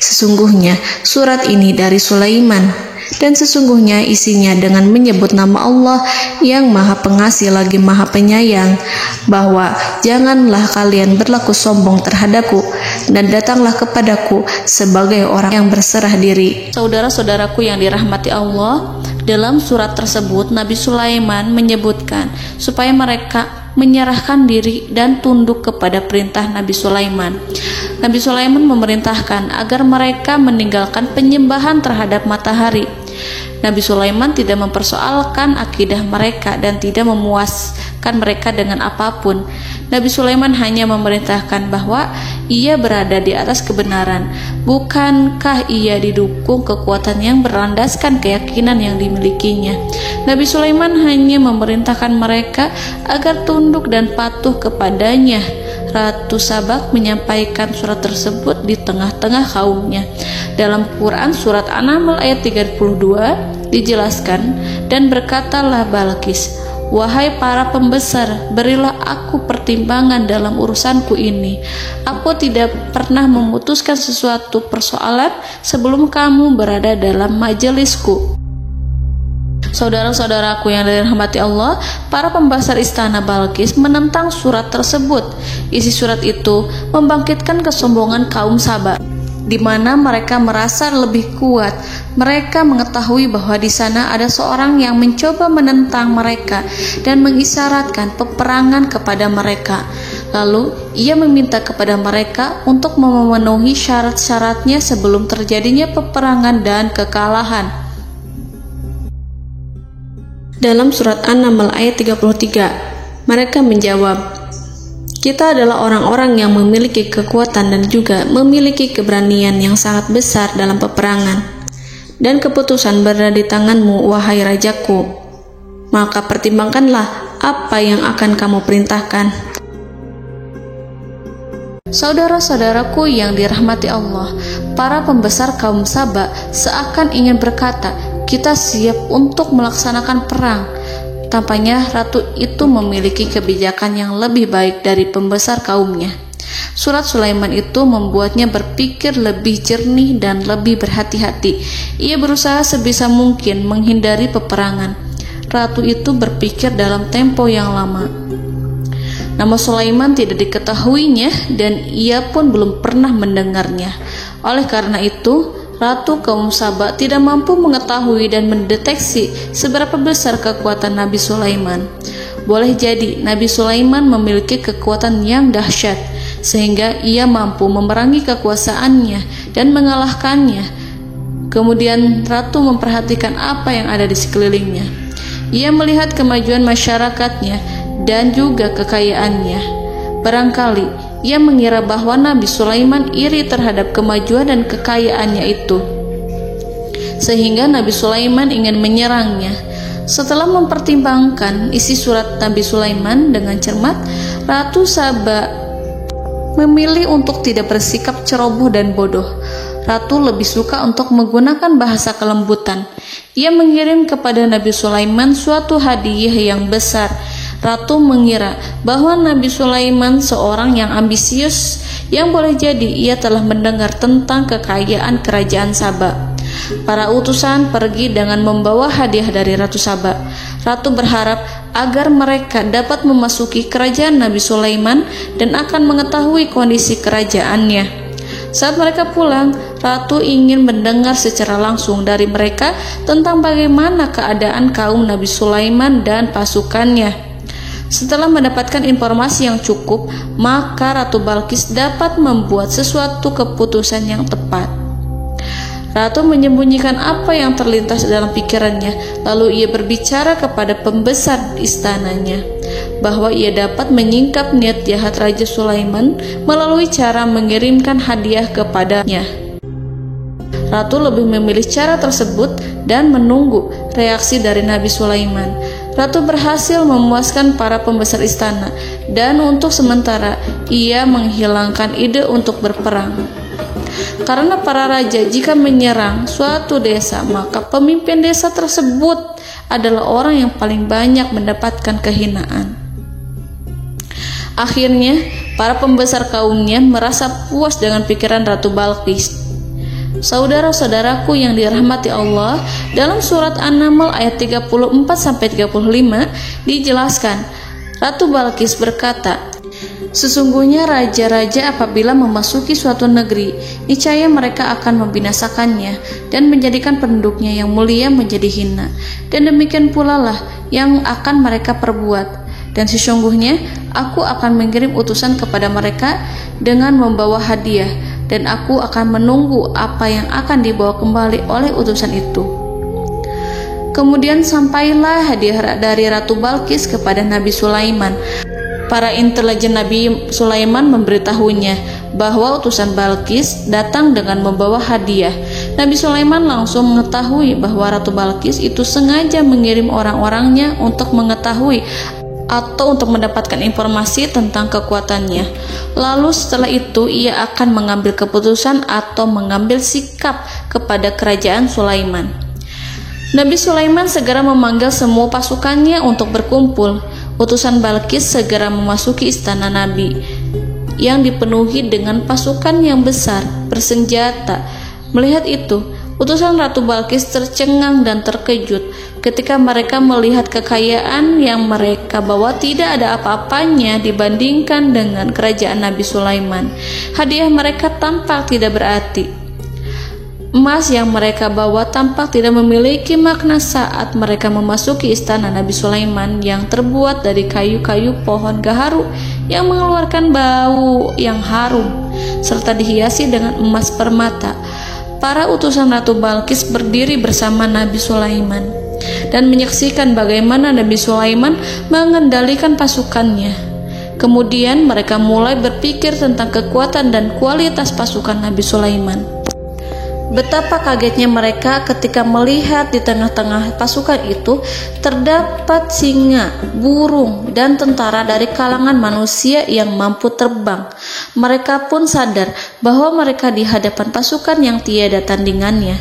Sesungguhnya surat ini dari Sulaiman, dan sesungguhnya isinya dengan menyebut nama Allah yang Maha Pengasih lagi Maha Penyayang, bahwa janganlah kalian berlaku sombong terhadapku, dan datanglah kepadaku sebagai orang yang berserah diri." Saudara-saudaraku yang dirahmati Allah, dalam surat tersebut Nabi Sulaiman menyebutkan supaya mereka menyerahkan diri dan tunduk kepada perintah Nabi Sulaiman. Nabi Sulaiman memerintahkan agar mereka meninggalkan penyembahan terhadap matahari. Nabi Sulaiman tidak mempersoalkan akidah mereka dan tidak memuaskan mereka dengan apapun. Nabi Sulaiman hanya memerintahkan bahwa ia berada di atas kebenaran. Bukankah ia didukung kekuatan yang berlandaskan keyakinan yang dimilikinya? Nabi Sulaiman hanya memerintahkan mereka agar tunduk dan patuh kepadanya. Ratu Sabak menyampaikan surat tersebut di tengah-tengah kaumnya. Dalam Quran surat An-Naml ayat 32 dijelaskan, "Dan berkatalah Balqis, wahai para pembesar, berilah aku pertimbangan dalam urusanku ini. Aku tidak pernah memutuskan sesuatu persoalan sebelum kamu berada dalam majelisku." Saudara-saudaraku yang dirahmati Allah, para pembesar istana Balqis menentang surat tersebut. Isi surat itu membangkitkan kesombongan kaum Sabak, di mana mereka merasa lebih kuat. Mereka mengetahui bahwa di sana ada seorang yang mencoba menentang mereka dan mengisyaratkan peperangan kepada mereka. Lalu ia meminta kepada mereka untuk memenuhi syarat-syaratnya sebelum terjadinya peperangan dan kekalahan. Dalam surat An-Naml ayat 33, mereka menjawab, "Kita adalah orang-orang yang memiliki kekuatan dan juga memiliki keberanian yang sangat besar dalam peperangan. Dan keputusan berada di tanganmu, wahai rajaku. Maka pertimbangkanlah apa yang akan kamu perintahkan." Saudara-saudaraku yang dirahmati Allah, para pembesar kaum Sabak seakan ingin berkata, "Kita siap untuk melaksanakan perang." Tampaknya ratu itu memiliki kebijakan yang lebih baik dari pembesar kaumnya. Surat Sulaiman itu membuatnya berpikir lebih jernih dan lebih berhati-hati. Ia berusaha sebisa mungkin menghindari peperangan. Ratu itu berpikir dalam tempo yang lama. Nama Sulaiman tidak diketahuinya dan ia pun belum pernah mendengarnya. Oleh karena itu, Ratu kaum Sabak tidak mampu mengetahui dan mendeteksi seberapa besar kekuatan Nabi Sulaiman. Boleh jadi Nabi Sulaiman memiliki kekuatan yang dahsyat, sehingga ia mampu memerangi kekuasaannya dan mengalahkannya. Kemudian Ratu memperhatikan apa yang ada di sekelilingnya. Ia melihat kemajuan masyarakatnya dan juga kekayaannya. Barangkali ia mengira bahwa Nabi Sulaiman iri terhadap kemajuan dan kekayaannya itu, sehingga Nabi Sulaiman ingin menyerangnya. Setelah mempertimbangkan isi surat Nabi Sulaiman dengan cermat, Ratu Sabak memilih untuk tidak bersikap ceroboh dan bodoh. Ratu lebih suka untuk menggunakan bahasa kelembutan. Ia mengirim kepada Nabi Sulaiman suatu hadiah yang besar. Ratu mengira bahwa Nabi Sulaiman seorang yang ambisius, yang boleh jadi ia telah mendengar tentang kekayaan kerajaan Saba. Para utusan pergi dengan membawa hadiah dari Ratu Saba. Ratu berharap agar mereka dapat memasuki kerajaan Nabi Sulaiman dan akan mengetahui kondisi kerajaannya. Saat mereka pulang, Ratu ingin mendengar secara langsung dari mereka tentang bagaimana keadaan kaum Nabi Sulaiman dan pasukannya. Setelah mendapatkan informasi yang cukup, maka Ratu Balkis dapat membuat sesuatu keputusan yang tepat. Ratu menyembunyikan apa yang terlintas dalam pikirannya, lalu ia berbicara kepada pembesar istananya bahwa ia dapat menyingkap niat jahat Raja Sulaiman melalui cara mengirimkan hadiah kepadanya. Ratu lebih memilih cara tersebut dan menunggu reaksi dari Nabi Sulaiman. Ratu berhasil memuaskan para pembesar istana, dan untuk sementara ia menghilangkan ide untuk berperang. Karena para raja jika menyerang suatu desa, maka pemimpin desa tersebut adalah orang yang paling banyak mendapatkan kehinaan. Akhirnya, para pembesar kaumnya merasa puas dengan pikiran Ratu Balkis. Saudara-saudaraku yang dirahmati Allah, dalam surat An-Naml ayat 34-35 dijelaskan, Ratu Balkis berkata, "Sesungguhnya raja-raja apabila memasuki suatu negeri, niscaya mereka akan membinasakannya dan menjadikan penduduknya yang mulia menjadi hina. Dan demikian pula lah yang akan mereka perbuat. Dan sesungguhnya aku akan mengirim utusan kepada mereka dengan membawa hadiah, dan aku akan menunggu apa yang akan dibawa kembali oleh utusan itu." Kemudian sampailah hadiah dari Ratu Balkis kepada Nabi Sulaiman. Para intelijen Nabi Sulaiman memberitahunya bahwa utusan Balkis datang dengan membawa hadiah. Nabi Sulaiman langsung mengetahui bahwa Ratu Balkis itu sengaja mengirim orang-orangnya untuk mengetahui atau untuk mendapatkan informasi tentang kekuatannya. Lalu setelah itu ia akan mengambil keputusan atau mengambil sikap kepada kerajaan Sulaiman. Nabi Sulaiman segera memanggil semua pasukannya untuk berkumpul. Utusan Balkis segera memasuki istana Nabi yang dipenuhi dengan pasukan yang besar, bersenjata. Melihat itu, utusan Ratu Balkis tercengang dan terkejut ketika mereka melihat kekayaan yang mereka bawa tidak ada apa-apanya dibandingkan dengan kerajaan Nabi Sulaiman. Hadiah mereka tampak tidak berarti. Emas yang mereka bawa tampak tidak memiliki makna saat mereka memasuki istana Nabi Sulaiman yang terbuat dari kayu-kayu pohon gaharu yang mengeluarkan bau yang harum serta dihiasi dengan emas permata. Para utusan Ratu Balkis berdiri bersama Nabi Sulaiman dan menyaksikan bagaimana Nabi Sulaiman mengendalikan pasukannya. Kemudian mereka mulai berpikir tentang kekuatan dan kualitas pasukan Nabi Sulaiman. Betapa kagetnya mereka ketika melihat di tengah-tengah pasukan itu terdapat singa, burung, dan tentara dari kalangan manusia yang mampu terbang. Mereka pun sadar bahwa mereka di hadapan pasukan yang tiada tandingannya.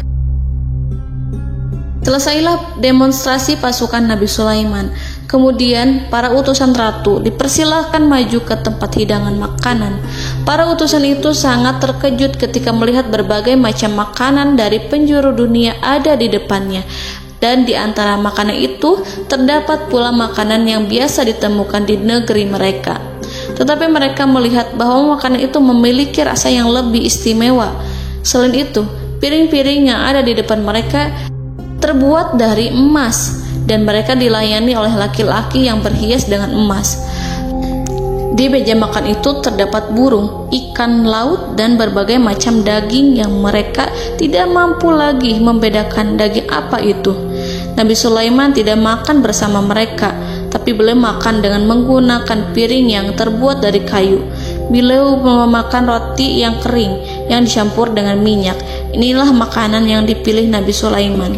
Selesailah demonstrasi pasukan Nabi Sulaiman. Kemudian para utusan ratu dipersilahkan maju ke tempat hidangan makanan. Para utusan itu sangat terkejut ketika melihat berbagai macam makanan dari penjuru dunia ada di depannya. Dan di antara makanan itu terdapat pula makanan yang biasa ditemukan di negeri mereka. Tetapi mereka melihat bahwa makanan itu memiliki rasa yang lebih istimewa. Selain itu, piring-piring yang ada di depan mereka terbuat dari emas, dan mereka dilayani oleh laki-laki yang berhias dengan emas. Di meja makan itu terdapat burung, ikan laut, dan berbagai macam daging yang mereka tidak mampu lagi membedakan daging apa itu. Nabi Sulaiman tidak makan bersama mereka, tapi beliau makan dengan menggunakan piring yang terbuat dari kayu. Beliau memakan roti yang kering yang dicampur dengan minyak. Inilah makanan yang dipilih Nabi Sulaiman.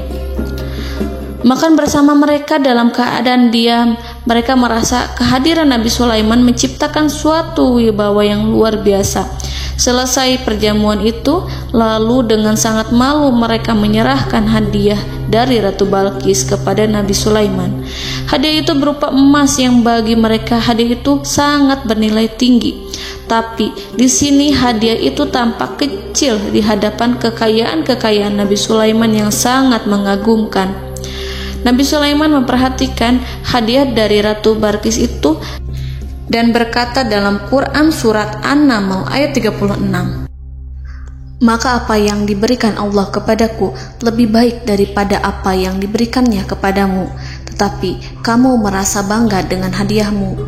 Makan bersama mereka dalam keadaan diam, mereka merasa kehadiran Nabi Sulaiman menciptakan suatu wibawa yang luar biasa. Selesai perjamuan itu, lalu dengan sangat malu mereka menyerahkan hadiah dari Ratu Balkis kepada Nabi Sulaiman. Hadiah itu berupa emas yang bagi mereka hadiah itu sangat bernilai tinggi. Tapi di sini hadiah itu tampak kecil di hadapan kekayaan Nabi Sulaiman yang sangat mengagumkan. Nabi Sulaiman memperhatikan hadiah dari Ratu Balkis itu dan berkata dalam Quran surat An-Naml ayat 36, "Maka apa yang diberikan Allah kepadaku lebih baik daripada apa yang diberikannya kepadamu, tetapi kamu merasa bangga dengan hadiahmu."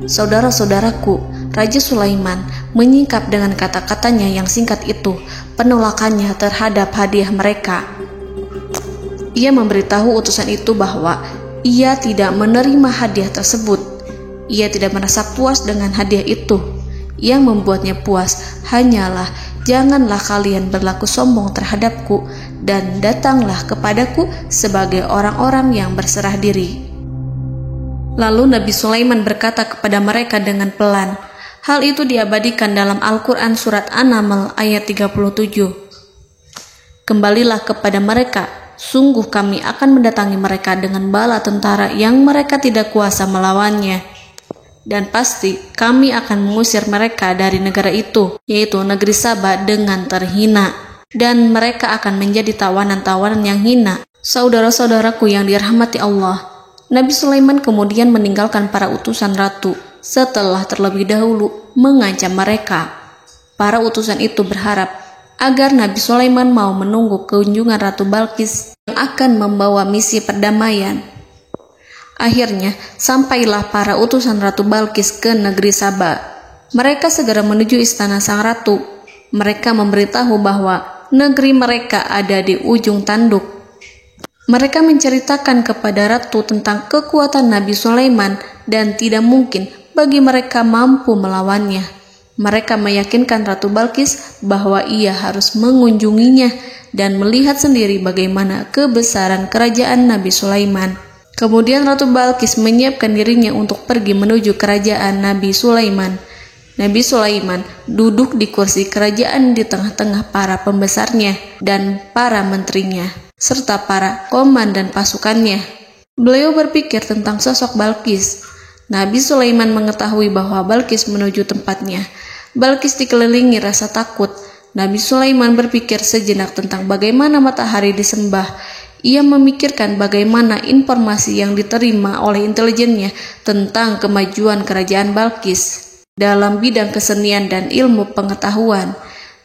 Saudara-saudaraku, Raja Sulaiman menyingkap dengan kata-katanya yang singkat itu penolakannya terhadap hadiah mereka. Ia memberitahu utusan itu bahwa ia tidak menerima hadiah tersebut. Ia tidak merasa puas dengan hadiah itu. Yang membuatnya puas hanyalah, "Janganlah kalian berlaku sombong terhadapku dan datanglah kepadaku sebagai orang-orang yang berserah diri." Lalu Nabi Sulaiman berkata kepada mereka dengan pelan. Hal itu diabadikan dalam Al-Quran surat An-Naml ayat 37. "Kembalilah kepada mereka, sungguh kami akan mendatangi mereka dengan bala tentara yang mereka tidak kuasa melawannya. Dan pasti kami akan mengusir mereka dari negara itu, yaitu negeri Saba, dengan terhina. Dan mereka akan menjadi tawanan-tawanan yang hina." Saudara-saudaraku yang dirahmati Allah, Nabi Sulaiman kemudian meninggalkan para utusan ratu setelah terlebih dahulu mengancam mereka. Para utusan itu berharap agar Nabi Sulaiman mau menunggu kunjungan Ratu Balkis yang akan membawa misi perdamaian. Akhirnya, sampailah para utusan Ratu Balkis ke negeri Saba. Mereka segera menuju istana sang ratu. Mereka memberitahu bahwa negeri mereka ada di ujung tanduk. Mereka menceritakan kepada ratu tentang kekuatan Nabi Sulaiman dan tidak mungkin bagi mereka mampu melawannya. Mereka meyakinkan Ratu Balkis bahwa ia harus mengunjunginya dan melihat sendiri bagaimana kebesaran kerajaan Nabi Sulaiman. Kemudian Ratu Balkis menyiapkan dirinya untuk pergi menuju kerajaan Nabi Sulaiman. Nabi Sulaiman duduk di kursi kerajaan di tengah-tengah para pembesarnya dan para menterinya, serta para komandan pasukannya. Beliau berpikir tentang sosok Balkis. Nabi Sulaiman mengetahui bahwa Balkis menuju tempatnya. Balkis dikelilingi rasa takut. Nabi Sulaiman berpikir sejenak tentang bagaimana matahari disembah. Ia memikirkan bagaimana informasi yang diterima oleh intelijennya tentang kemajuan kerajaan Balkis dalam bidang kesenian dan ilmu pengetahuan.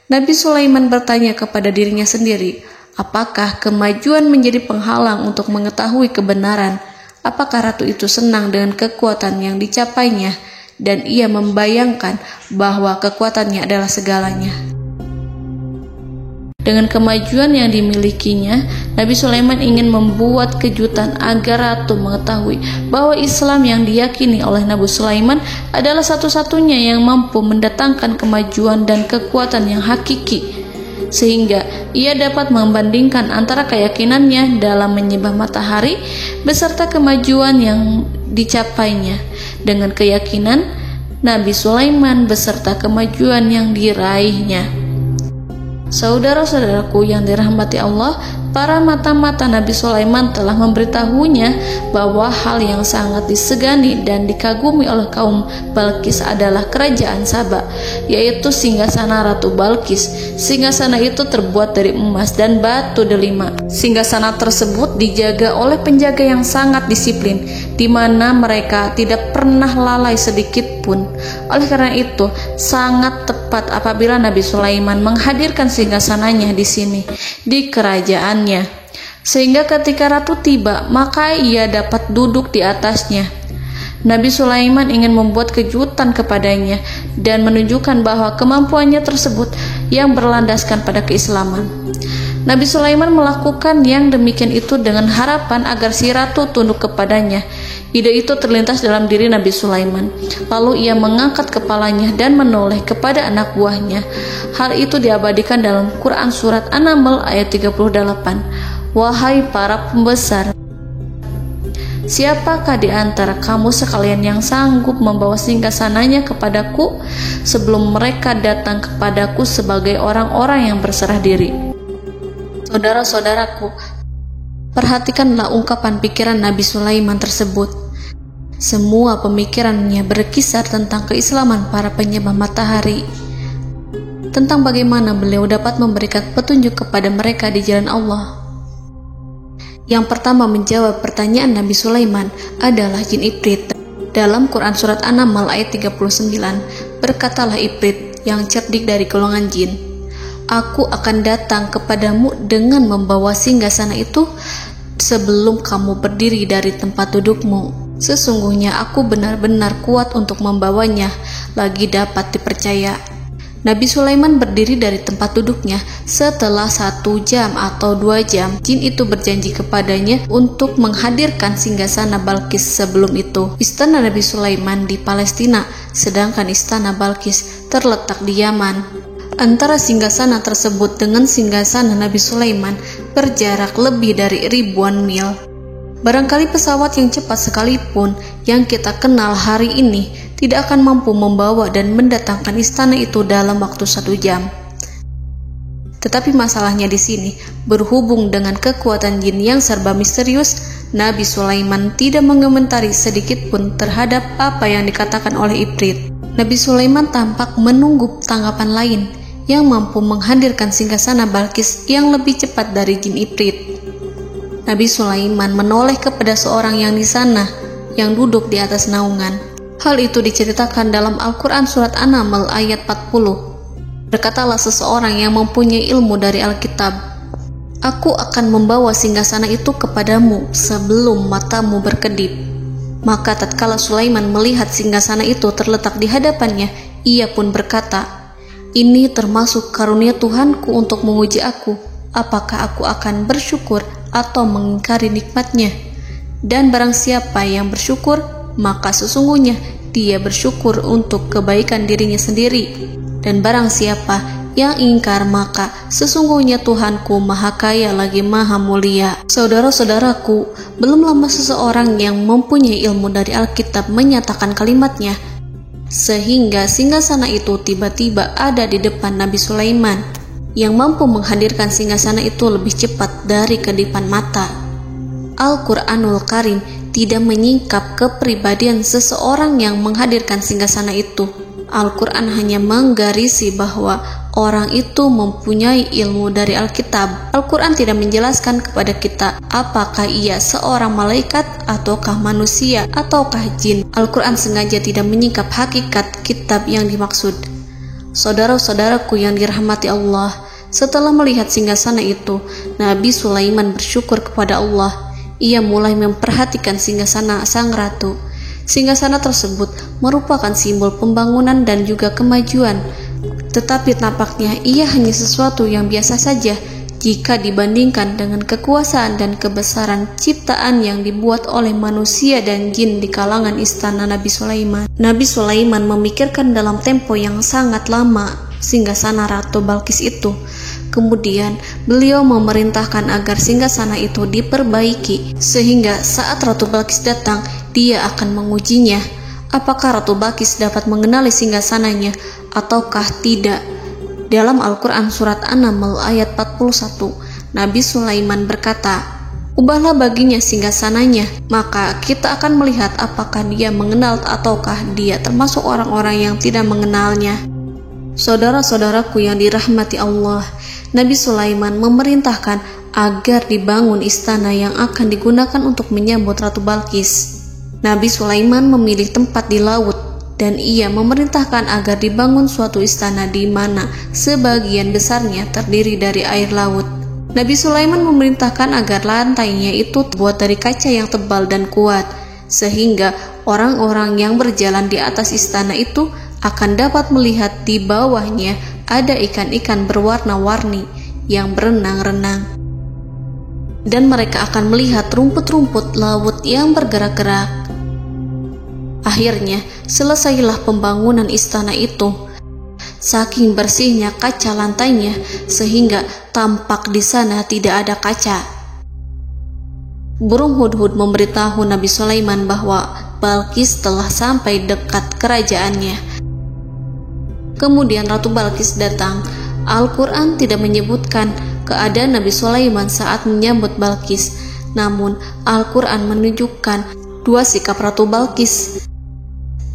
Nabi Sulaiman bertanya kepada dirinya sendiri, apakah kemajuan menjadi penghalang untuk mengetahui kebenaran? Apakah ratu itu senang dengan kekuatan yang dicapainya? Dan ia membayangkan bahwa kekuatannya adalah segalanya. Dengan kemajuan yang dimilikinya, Nabi Sulaiman ingin membuat kejutan agar ratu mengetahui bahwa Islam yang diyakini oleh Nabi Sulaiman adalah satu-satunya yang mampu mendatangkan kemajuan dan kekuatan yang hakiki, sehingga ia dapat membandingkan antara keyakinannya dalam menyembah matahari beserta kemajuan yang dicapainya dengan keyakinan Nabi Sulaiman beserta kemajuan yang diraihnya. Saudara-saudaraku yang dirahmati Allah, para mata-mata Nabi Sulaiman telah memberitahunya bahwa hal yang sangat disegani dan dikagumi oleh kaum Balkis adalah kerajaan Saba, yaitu singgasana Ratu Balkis. Singgasana itu terbuat dari emas dan batu delima. Singgasana tersebut dijaga oleh penjaga yang sangat disiplin, di mana mereka tidak pernah lalai sedikit pun. Oleh karena itu, sangat tepat apabila Nabi Sulaiman menghadirkan singgasananya di sini, di kerajaannya, sehingga ketika ratu tiba, maka ia dapat duduk di atasnya. Nabi Sulaiman ingin membuat kejutan kepadanya dan menunjukkan bahwa kemampuannya tersebut yang berlandaskan pada keislaman. Nabi Sulaiman melakukan yang demikian itu dengan harapan agar si ratu tunduk kepadanya. Ide itu terlintas dalam diri Nabi Sulaiman. Lalu ia mengangkat kepalanya dan menoleh kepada anak buahnya. Hal itu diabadikan dalam Quran surat An-Naml ayat 38. Wahai para pembesar, Siapakah di antara kamu sekalian yang sanggup membawa singgasananya kepadaku sebelum mereka datang kepadaku sebagai orang-orang yang berserah diri? Saudara-saudaraku, perhatikanlah ungkapan pikiran Nabi Sulaiman tersebut. Semua pemikirannya berkisar tentang keislaman para penyembah matahari, tentang bagaimana beliau dapat memberikan petunjuk kepada mereka di jalan Allah. Yang pertama menjawab pertanyaan Nabi Sulaiman adalah jin Ifrit. Dalam Quran Surat An-Naml ayat 39, berkatalah Ifrit yang cerdik dari golongan jin, "Aku akan datang kepadamu dengan membawa singgasana itu sebelum kamu berdiri dari tempat dudukmu. Sesungguhnya aku benar-benar kuat untuk membawanya, lagi dapat dipercaya." Nabi Sulaiman berdiri dari tempat duduknya. Setelah 1 jam atau 2 jam, jin itu berjanji kepadanya untuk menghadirkan singgasana Balkis. Sebelum itu, istana Nabi Sulaiman di Palestina, sedangkan istana Balkis terletak di Yaman. Antara singgasana tersebut dengan singgasana Nabi Sulaiman berjarak lebih dari ribuan mil. Barangkali pesawat yang cepat sekalipun yang kita kenal hari ini tidak akan mampu membawa dan mendatangkan istana itu dalam waktu 1 jam. Tetapi masalahnya di sini, berhubung dengan kekuatan jin yang serba misterius, Nabi Sulaiman tidak mengomentari sedikit pun terhadap apa yang dikatakan oleh Ifrit. Nabi Sulaiman tampak menunggu tanggapan lain yang mampu menghadirkan singgasana Balkis yang lebih cepat dari jin Ifrit. Nabi Sulaiman menoleh kepada seorang yang di sana, yang duduk di atas naungan. Hal itu diceritakan dalam Al-Quran Surat An-Naml ayat 40. Berkatalah seseorang yang mempunyai ilmu dari Alkitab, "Aku akan membawa singgasana itu kepadamu sebelum matamu berkedip." Maka tatkala Sulaiman melihat singgasana itu terletak di hadapannya, ia pun berkata, "Ini termasuk karunia Tuhanku untuk menguji aku, apakah aku akan bersyukur atau mengingkari nikmatnya? Dan barang siapa yang bersyukur, maka sesungguhnya dia bersyukur untuk kebaikan dirinya sendiri. Dan barang siapa yang ingkar, maka sesungguhnya Tuhanku Maha Kaya lagi Maha Mulia." Saudara-saudaraku, belum lama seseorang yang mempunyai ilmu dari Alkitab menyatakan kalimatnya, sehingga singgasana itu tiba-tiba ada di depan Nabi Sulaiman, yang mampu menghadirkan singgasana itu lebih cepat dari kedipan mata. Al-Quranul Karim tidak menyingkap kepribadian seseorang yang menghadirkan singgasana itu. Al-Quran hanya menggarisi bahwa orang itu mempunyai ilmu dari Alkitab. Al-Quran tidak menjelaskan kepada kita apakah ia seorang malaikat, ataukah manusia, ataukah jin. Al-Quran sengaja tidak menyingkap hakikat kitab yang dimaksud. Saudara-saudaraku yang dirahmati Allah, setelah melihat singgasana itu, Nabi Sulaiman bersyukur kepada Allah. Ia mulai memperhatikan singgasana sang ratu. Singgasana tersebut merupakan simbol pembangunan dan juga kemajuan. Tetapi tampaknya ia hanya sesuatu yang biasa saja jika dibandingkan dengan kekuasaan dan kebesaran ciptaan yang dibuat oleh manusia dan jin di kalangan istana Nabi Sulaiman. Nabi Sulaiman memikirkan dalam tempo yang sangat lama singgasana Ratu Balkis itu. Kemudian beliau memerintahkan agar singgasana itu diperbaiki, sehingga saat Ratu Balkis datang, dia akan mengujinya. Apakah Ratu Balkis dapat mengenali singgasananya ataukah tidak? Dalam Al-Quran Surat An-Naml ayat 41, Nabi Sulaiman berkata, "Ubahlah baginya singgasananya, maka kita akan melihat apakah dia mengenal ataukah dia termasuk orang-orang yang tidak mengenalnya." Saudara-saudaraku yang dirahmati Allah, Nabi Sulaiman memerintahkan agar dibangun istana yang akan digunakan untuk menyambut Ratu Balkis. Nabi Sulaiman memilih tempat di laut, dan ia memerintahkan agar dibangun suatu istana di mana sebagian besarnya terdiri dari air laut. Nabi Sulaiman memerintahkan agar lantainya itu terbuat dari kaca yang tebal dan kuat, sehingga orang-orang yang berjalan di atas istana itu akan dapat melihat di bawahnya ada ikan-ikan berwarna-warni yang berenang-renang. Dan mereka akan melihat rumput-rumput laut yang bergerak-gerak. Akhirnya, selesailah pembangunan istana itu. Saking bersihnya kaca lantainya, sehingga tampak di sana tidak ada kaca. burung hudhud memberitahu Nabi Sulaiman bahwa Balkis telah sampai dekat kerajaannya. Kemudian Ratu Balkis datang. Al-Quran tidak menyebutkan keadaan Nabi Sulaiman saat menyambut Balkis, namun Al-Quran menunjukkan dua sikap Ratu Balkis.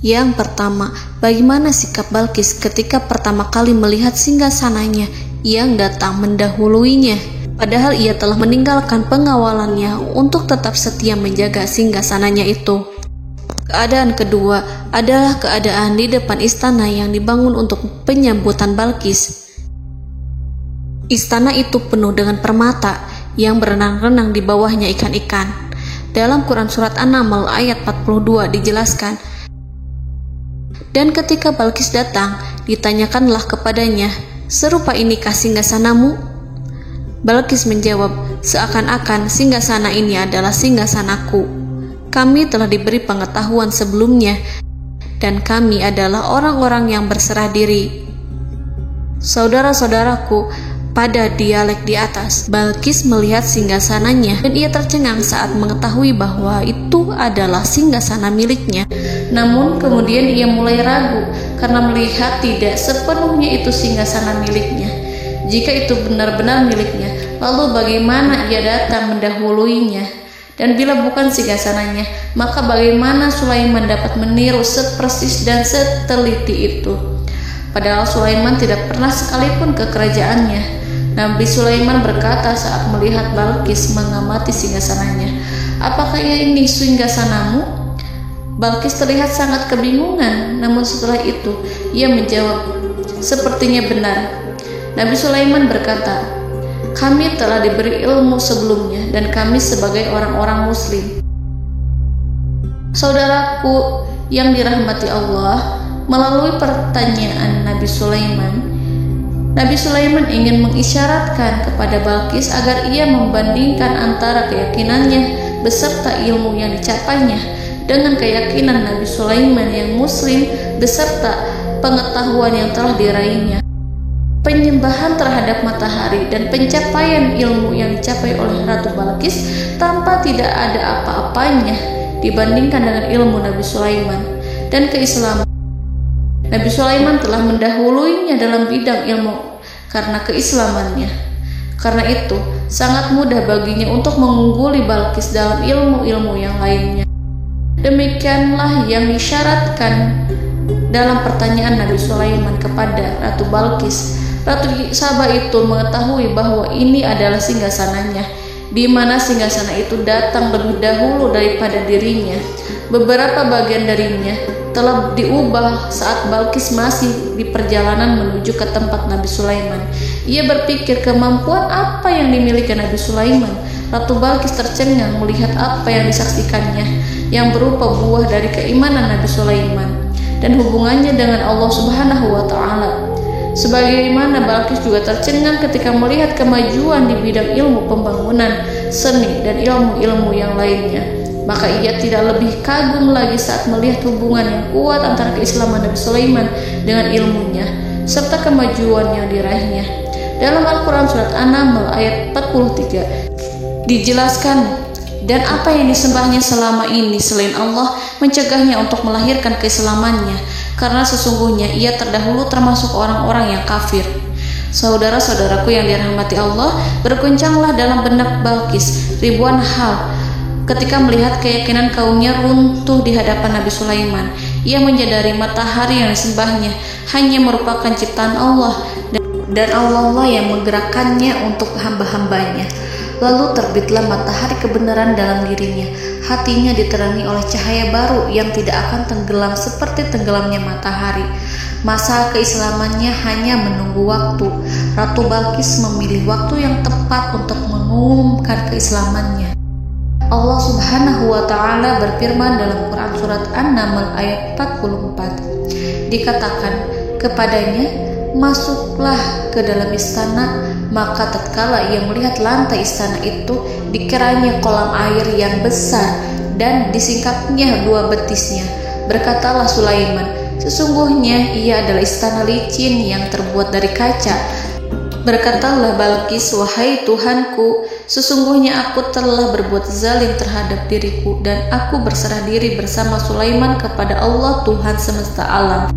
Yang pertama, bagaimana sikap Balkis ketika pertama kali melihat singgasananya yang datang mendahuluinya, padahal ia telah meninggalkan pengawalannya untuk tetap setia menjaga singgasananya itu. Keadaan kedua adalah keadaan di depan istana yang dibangun untuk penyambutan Balkis. Istana itu penuh dengan permata yang berenang-renang di bawahnya ikan-ikan. Dalam Quran Surat An-Naml ayat 42 dijelaskan, dan ketika Balkis datang, ditanyakanlah kepadanya, serupa inikah singgasanamu? Balkis menjawab, seakan-akan singgasana ini adalah singgasanaku. Kami telah diberi pengetahuan sebelumnya, dan kami adalah orang-orang yang berserah diri. Saudara-saudaraku, pada dialek di atas, Balkis melihat singgasananya dan ia tercengang saat mengetahui bahwa itu adalah singgasana miliknya. Namun kemudian ia mulai ragu karena melihat tidak sepenuhnya itu singgasana miliknya. Jika itu benar-benar miliknya, lalu bagaimana ia datang mendahuluinya? Dan bila bukan singgasananya, maka bagaimana Sulaiman dapat meniru sepersis dan seteliti itu? Padahal Sulaiman tidak pernah sekalipun ke kerajaannya. Nabi Sulaiman berkata saat melihat Balkis mengamati singgasananya, apakah ini singgasanamu? Balkis terlihat sangat kebingungan, namun setelah itu ia menjawab, sepertinya benar. Nabi Sulaiman berkata, kami telah diberi ilmu sebelumnya dan kami sebagai orang-orang muslim. Saudaraku yang dirahmati Allah, melalui pertanyaan Nabi Sulaiman ingin mengisyaratkan kepada Balkis agar ia membandingkan antara keyakinannya beserta ilmu yang dicapainya dengan keyakinan Nabi Sulaiman yang muslim beserta pengetahuan yang telah diraihnya. Penyembahan terhadap matahari dan pencapaian ilmu yang dicapai oleh Ratu Balkis tanpa tidak ada apa-apanya dibandingkan dengan ilmu Nabi Sulaiman dan keislaman. Nabi Sulaiman telah mendahuluinya dalam bidang ilmu karena keislamannya. Karena itu, sangat mudah baginya untuk mengungguli Balkis dalam ilmu-ilmu yang lainnya. Demikianlah yang disyaratkan dalam pertanyaan Nabi Sulaiman kepada Ratu Balkis. Ratu Saba itu mengetahui bahwa ini adalah singgasananya, di mana singgasana itu datang lebih dahulu daripada dirinya. Beberapa bagian darinya telah diubah saat Balkis masih di perjalanan menuju ke tempat Nabi Sulaiman. Ia berpikir kemampuan apa yang dimiliki Nabi Sulaiman. Ratu Balkis tercengang melihat apa yang disaksikannya, yang berupa buah dari keimanan Nabi Sulaiman dan hubungannya dengan Allah Subhanahu wa Ta'ala. Sebagaimana Balkis juga tercengang ketika melihat kemajuan di bidang ilmu pembangunan, seni, dan ilmu-ilmu yang lainnya. Maka ia tidak lebih kagum lagi saat melihat hubungan yang kuat antara keislaman Nabi Sulaiman dengan ilmunya, serta kemajuan yang diraihnya. Dalam Al-Quran Surat An-Naml ayat 43 dijelaskan, dan apa yang disembahnya selama ini selain Allah mencegahnya untuk melahirkan keislamannya, karena sesungguhnya ia terdahulu termasuk orang-orang yang kafir. Saudara-saudaraku yang dirahmati Allah, berguncanglah dalam benak Balkis ribuan hal ketika melihat keyakinan kaumnya runtuh di hadapan Nabi Sulaiman. Ia menyadari matahari yang disembahnya hanya merupakan ciptaan Allah, dan Allah lah yang menggerakkannya untuk hamba-hambanya. Lalu terbitlah matahari kebenaran dalam dirinya. Hatinya diterangi oleh cahaya baru yang tidak akan tenggelam seperti tenggelamnya matahari. Masa keislamannya hanya menunggu waktu. Ratu Balkis memilih waktu yang tepat untuk mengumumkan keislamannya. Allah Subhanahu wa Ta'ala berfirman dalam Quran Surat An-Naml ayat 44. Dikatakan kepadanya, masuklah ke dalam istana. Maka tatkala ia melihat lantai istana itu, dikiranya kolam air yang besar dan disingkapnya dua betisnya. Berkatalah Sulaiman, sesungguhnya ia adalah istana licin yang terbuat dari kaca. Berkatalah Balqis, "Wahai Tuhanku, sesungguhnya aku telah berbuat zalim terhadap diriku dan aku berserah diri bersama Sulaiman kepada Allah Tuhan semesta alam."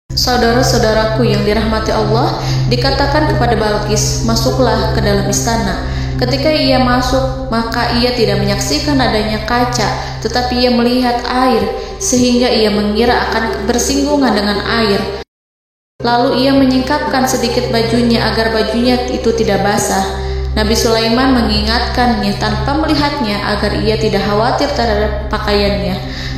Saudara-saudaraku yang dirahmati Allah, dikatakan kepada Balqis, "Masuklah ke dalam istana." Ketika ia masuk, maka ia tidak menyaksikan adanya kaca, tetapi ia melihat air, sehingga ia mengira akan bersinggungan dengan air. Lalu ia menyingkapkan sedikit bajunya agar bajunya itu tidak basah. Nabi Sulaiman mengingatkannya tanpa melihatnya agar ia tidak khawatir terhadap pakaiannya,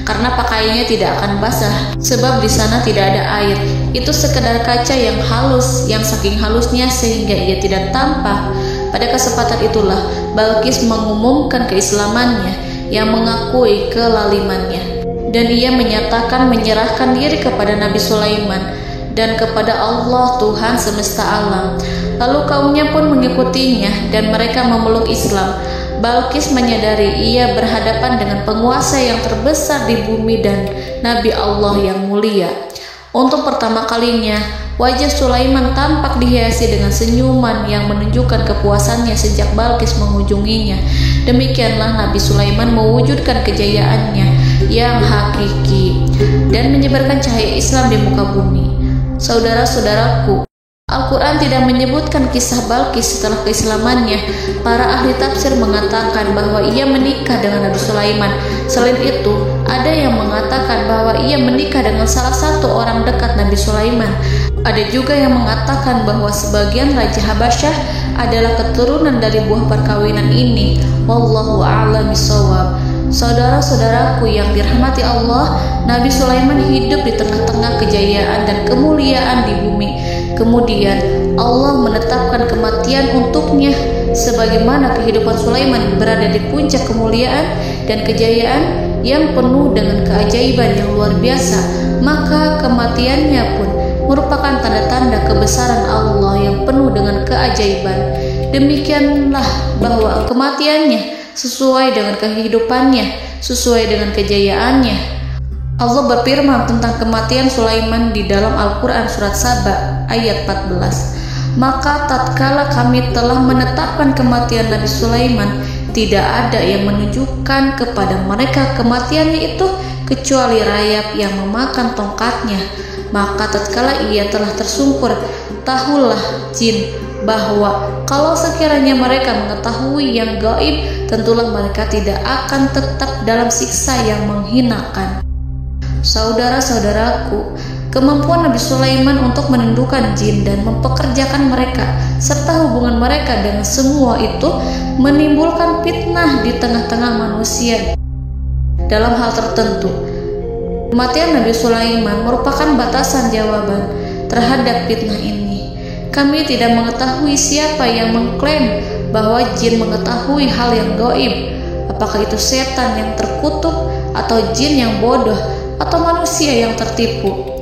karena pakaiannya tidak akan basah, sebab di sana tidak ada air. Itu sekedar kaca yang halus, yang saking halusnya sehingga ia tidak tampak. Pada kesempatan itulah Balqis mengumumkan keislamannya, yang mengakui kelalimannya, dan ia menyatakan menyerahkan diri kepada Nabi Sulaiman dan kepada Allah Tuhan semesta alam. Lalu kaumnya pun mengikutinya dan mereka memeluk Islam. Balqis menyadari ia berhadapan dengan penguasa yang terbesar di bumi dan Nabi Allah yang mulia. Untuk pertama kalinya, wajah Sulaiman tampak dihiasi dengan senyuman yang menunjukkan kepuasannya sejak Balqis mengunjunginya. Demikianlah Nabi Sulaiman mewujudkan kejayaannya yang hakiki dan menyebarkan cahaya Islam di muka bumi. Saudara-saudaraku, Al-Quran tidak menyebutkan kisah Balqis setelah keislamannya. Para ahli tafsir mengatakan bahwa ia menikah dengan Nabi Sulaiman. Selain itu, ada yang mengatakan bahwa ia menikah dengan salah satu orang dekat Nabi Sulaiman. Ada juga yang mengatakan bahwa sebagian Raja Habasyah adalah keturunan dari buah perkawinan ini. Wallahu a'lam bishawab. Saudara-saudaraku yang dirahmati Allah, Nabi Sulaiman hidup di tengah-tengah kejayaan dan kemuliaan di bumi. Kemudian Allah menetapkan kematian untuknya, sebagaimana kehidupan Sulaiman berada di puncak kemuliaan dan kejayaan yang penuh dengan keajaiban yang luar biasa. Maka kematiannya pun merupakan tanda-tanda kebesaran Allah yang penuh dengan keajaiban. Demikianlah bahwa kematiannya sesuai dengan kehidupannya, sesuai dengan kejayaannya. Allah berfirman tentang kematian Sulaiman di dalam Al-Quran surat Saba ayat 14. "Maka tatkala kami telah menetapkan kematian Nabi Sulaiman, tidak ada yang menunjukkan kepada mereka kematiannya itu kecuali rayap yang memakan tongkatnya. Maka tatkala ia telah tersungkur, tahulah jin bahwa kalau sekiranya mereka mengetahui yang gaib, tentulah mereka tidak akan tetap dalam siksa yang menghinakan." Saudara-saudaraku, kemampuan Nabi Sulaiman untuk menundukkan jin dan mempekerjakan mereka serta hubungan mereka dengan semua itu menimbulkan fitnah di tengah-tengah manusia dalam hal tertentu. Kematian Nabi Sulaiman merupakan batasan jawaban terhadap fitnah ini. Kami tidak mengetahui siapa yang mengklaim bahwa jin mengetahui hal yang gaib. Apakah itu setan yang terkutuk, atau jin yang bodoh, atau manusia yang tertipu?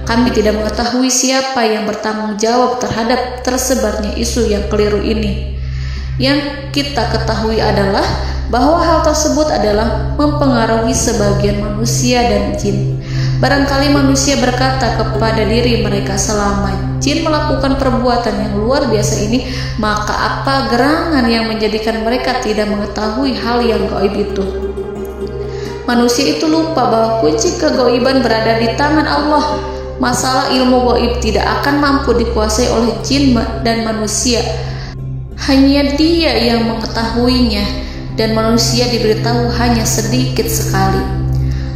Kami tidak mengetahui siapa yang bertanggung jawab terhadap tersebarnya isu yang keliru ini. Yang kita ketahui adalah bahwa hal tersebut adalah mempengaruhi sebagian manusia dan jin. Barangkali manusia berkata kepada diri mereka, selama jin melakukan perbuatan yang luar biasa ini, maka apa gerangan yang menjadikan mereka tidak mengetahui hal yang gaib itu? Manusia itu lupa bahwa kunci kegaiban berada di tangan Allah. Masalah ilmu gaib tidak akan mampu dikuasai oleh jin dan manusia. Hanya Dia yang mengetahuinya, dan manusia diberitahu hanya sedikit sekali.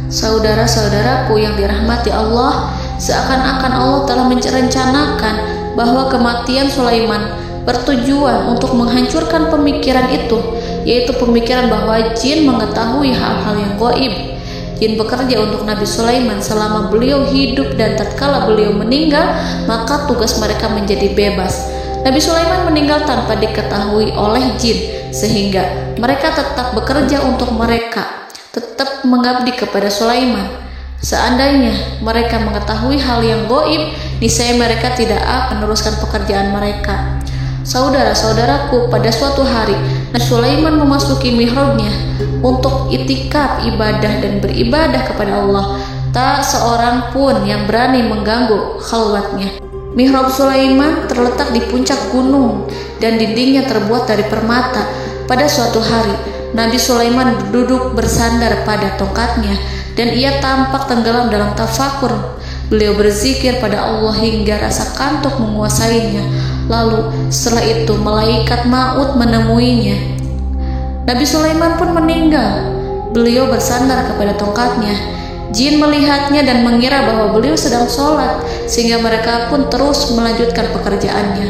Saudara-saudaraku yang dirahmati Allah, seakan-akan Allah telah merencanakan bahwa kematian Sulaiman bertujuan untuk menghancurkan pemikiran itu, yaitu pemikiran bahwa jin mengetahui hal-hal yang gaib. Jin bekerja untuk Nabi Sulaiman selama beliau hidup, dan tatkala beliau meninggal, maka tugas mereka menjadi bebas. Nabi Sulaiman meninggal tanpa diketahui oleh jin, sehingga mereka tetap bekerja untuk mereka, tetap mengabdi kepada Sulaiman. Seandainya mereka mengetahui hal yang gaib, niscaya mereka tidak akan meneruskan pekerjaan mereka. Saudara-saudaraku, pada suatu hari Nabi Sulaiman memasuki mihrabnya untuk itikaf ibadah dan beribadah kepada Allah. Tak seorang pun yang berani mengganggu khalwatnya. Mihrab Sulaiman terletak di puncak gunung dan dindingnya terbuat dari permata. Pada suatu hari, Nabi Sulaiman duduk bersandar pada tongkatnya dan ia tampak tenggelam dalam tafakur. Beliau berzikir pada Allah hingga rasa kantuk menguasainya. Lalu setelah itu malaikat maut menemuinya. Nabi Sulaiman pun meninggal. Beliau bersandar kepada tongkatnya. Jin melihatnya dan mengira bahwa beliau sedang sholat, sehingga mereka pun terus melanjutkan pekerjaannya.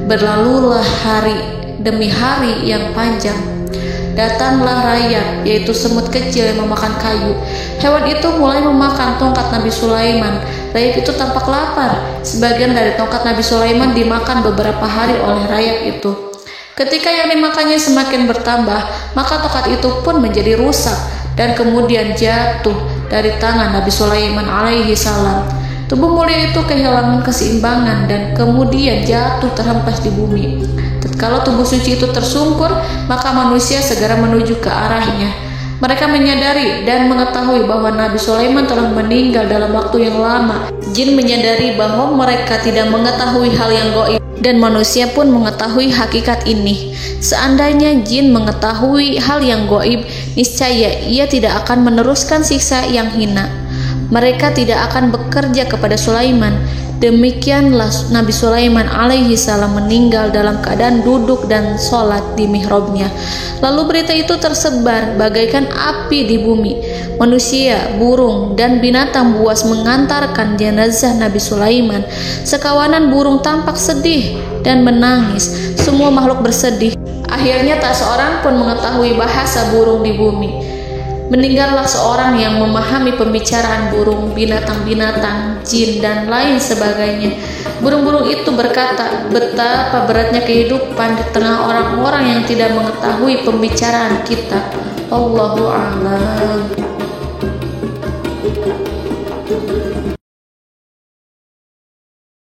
Berlalulah hari demi hari yang panjang. Datanglah rayap, yaitu semut kecil yang memakan kayu. Hewan itu mulai memakan tongkat Nabi Sulaiman. Rayap itu tampak lapar. Sebagian dari tongkat Nabi Sulaiman dimakan beberapa hari oleh rayap itu. Ketika yang dimakannya semakin bertambah, maka tongkat itu pun menjadi rusak dan kemudian jatuh dari tangan Nabi Sulaiman alaihi salam. Tubuh mulia itu kehilangan keseimbangan dan kemudian jatuh terhempas di bumi. Tatkala tubuh suci itu tersungkur, maka manusia segera menuju ke arahnya. Mereka menyadari dan mengetahui bahwa Nabi Sulaiman telah meninggal dalam waktu yang lama. Jin menyadari bahwa mereka tidak mengetahui hal yang gaib dan manusia pun mengetahui hakikat ini. Seandainya jin mengetahui hal yang gaib, niscaya ia tidak akan meneruskan siksa yang hina. Mereka tidak akan bekerja kepada Sulaiman. Demikianlah Nabi Sulaiman alaihi salam meninggal dalam keadaan duduk dan sholat di mihrabnya. Lalu berita itu tersebar bagaikan api di bumi. Manusia, burung, dan binatang buas mengantarkan jenazah Nabi Sulaiman. Sekawanan burung tampak sedih dan menangis. Semua makhluk bersedih. Akhirnya tak seorang pun mengetahui bahasa burung di bumi. Meninggallah seorang yang memahami pembicaraan burung, binatang-binatang, jin, dan lain sebagainya. Burung-burung itu berkata, betapa beratnya kehidupan di tengah orang-orang yang tidak mengetahui pembicaraan kita. Allahu a'lam.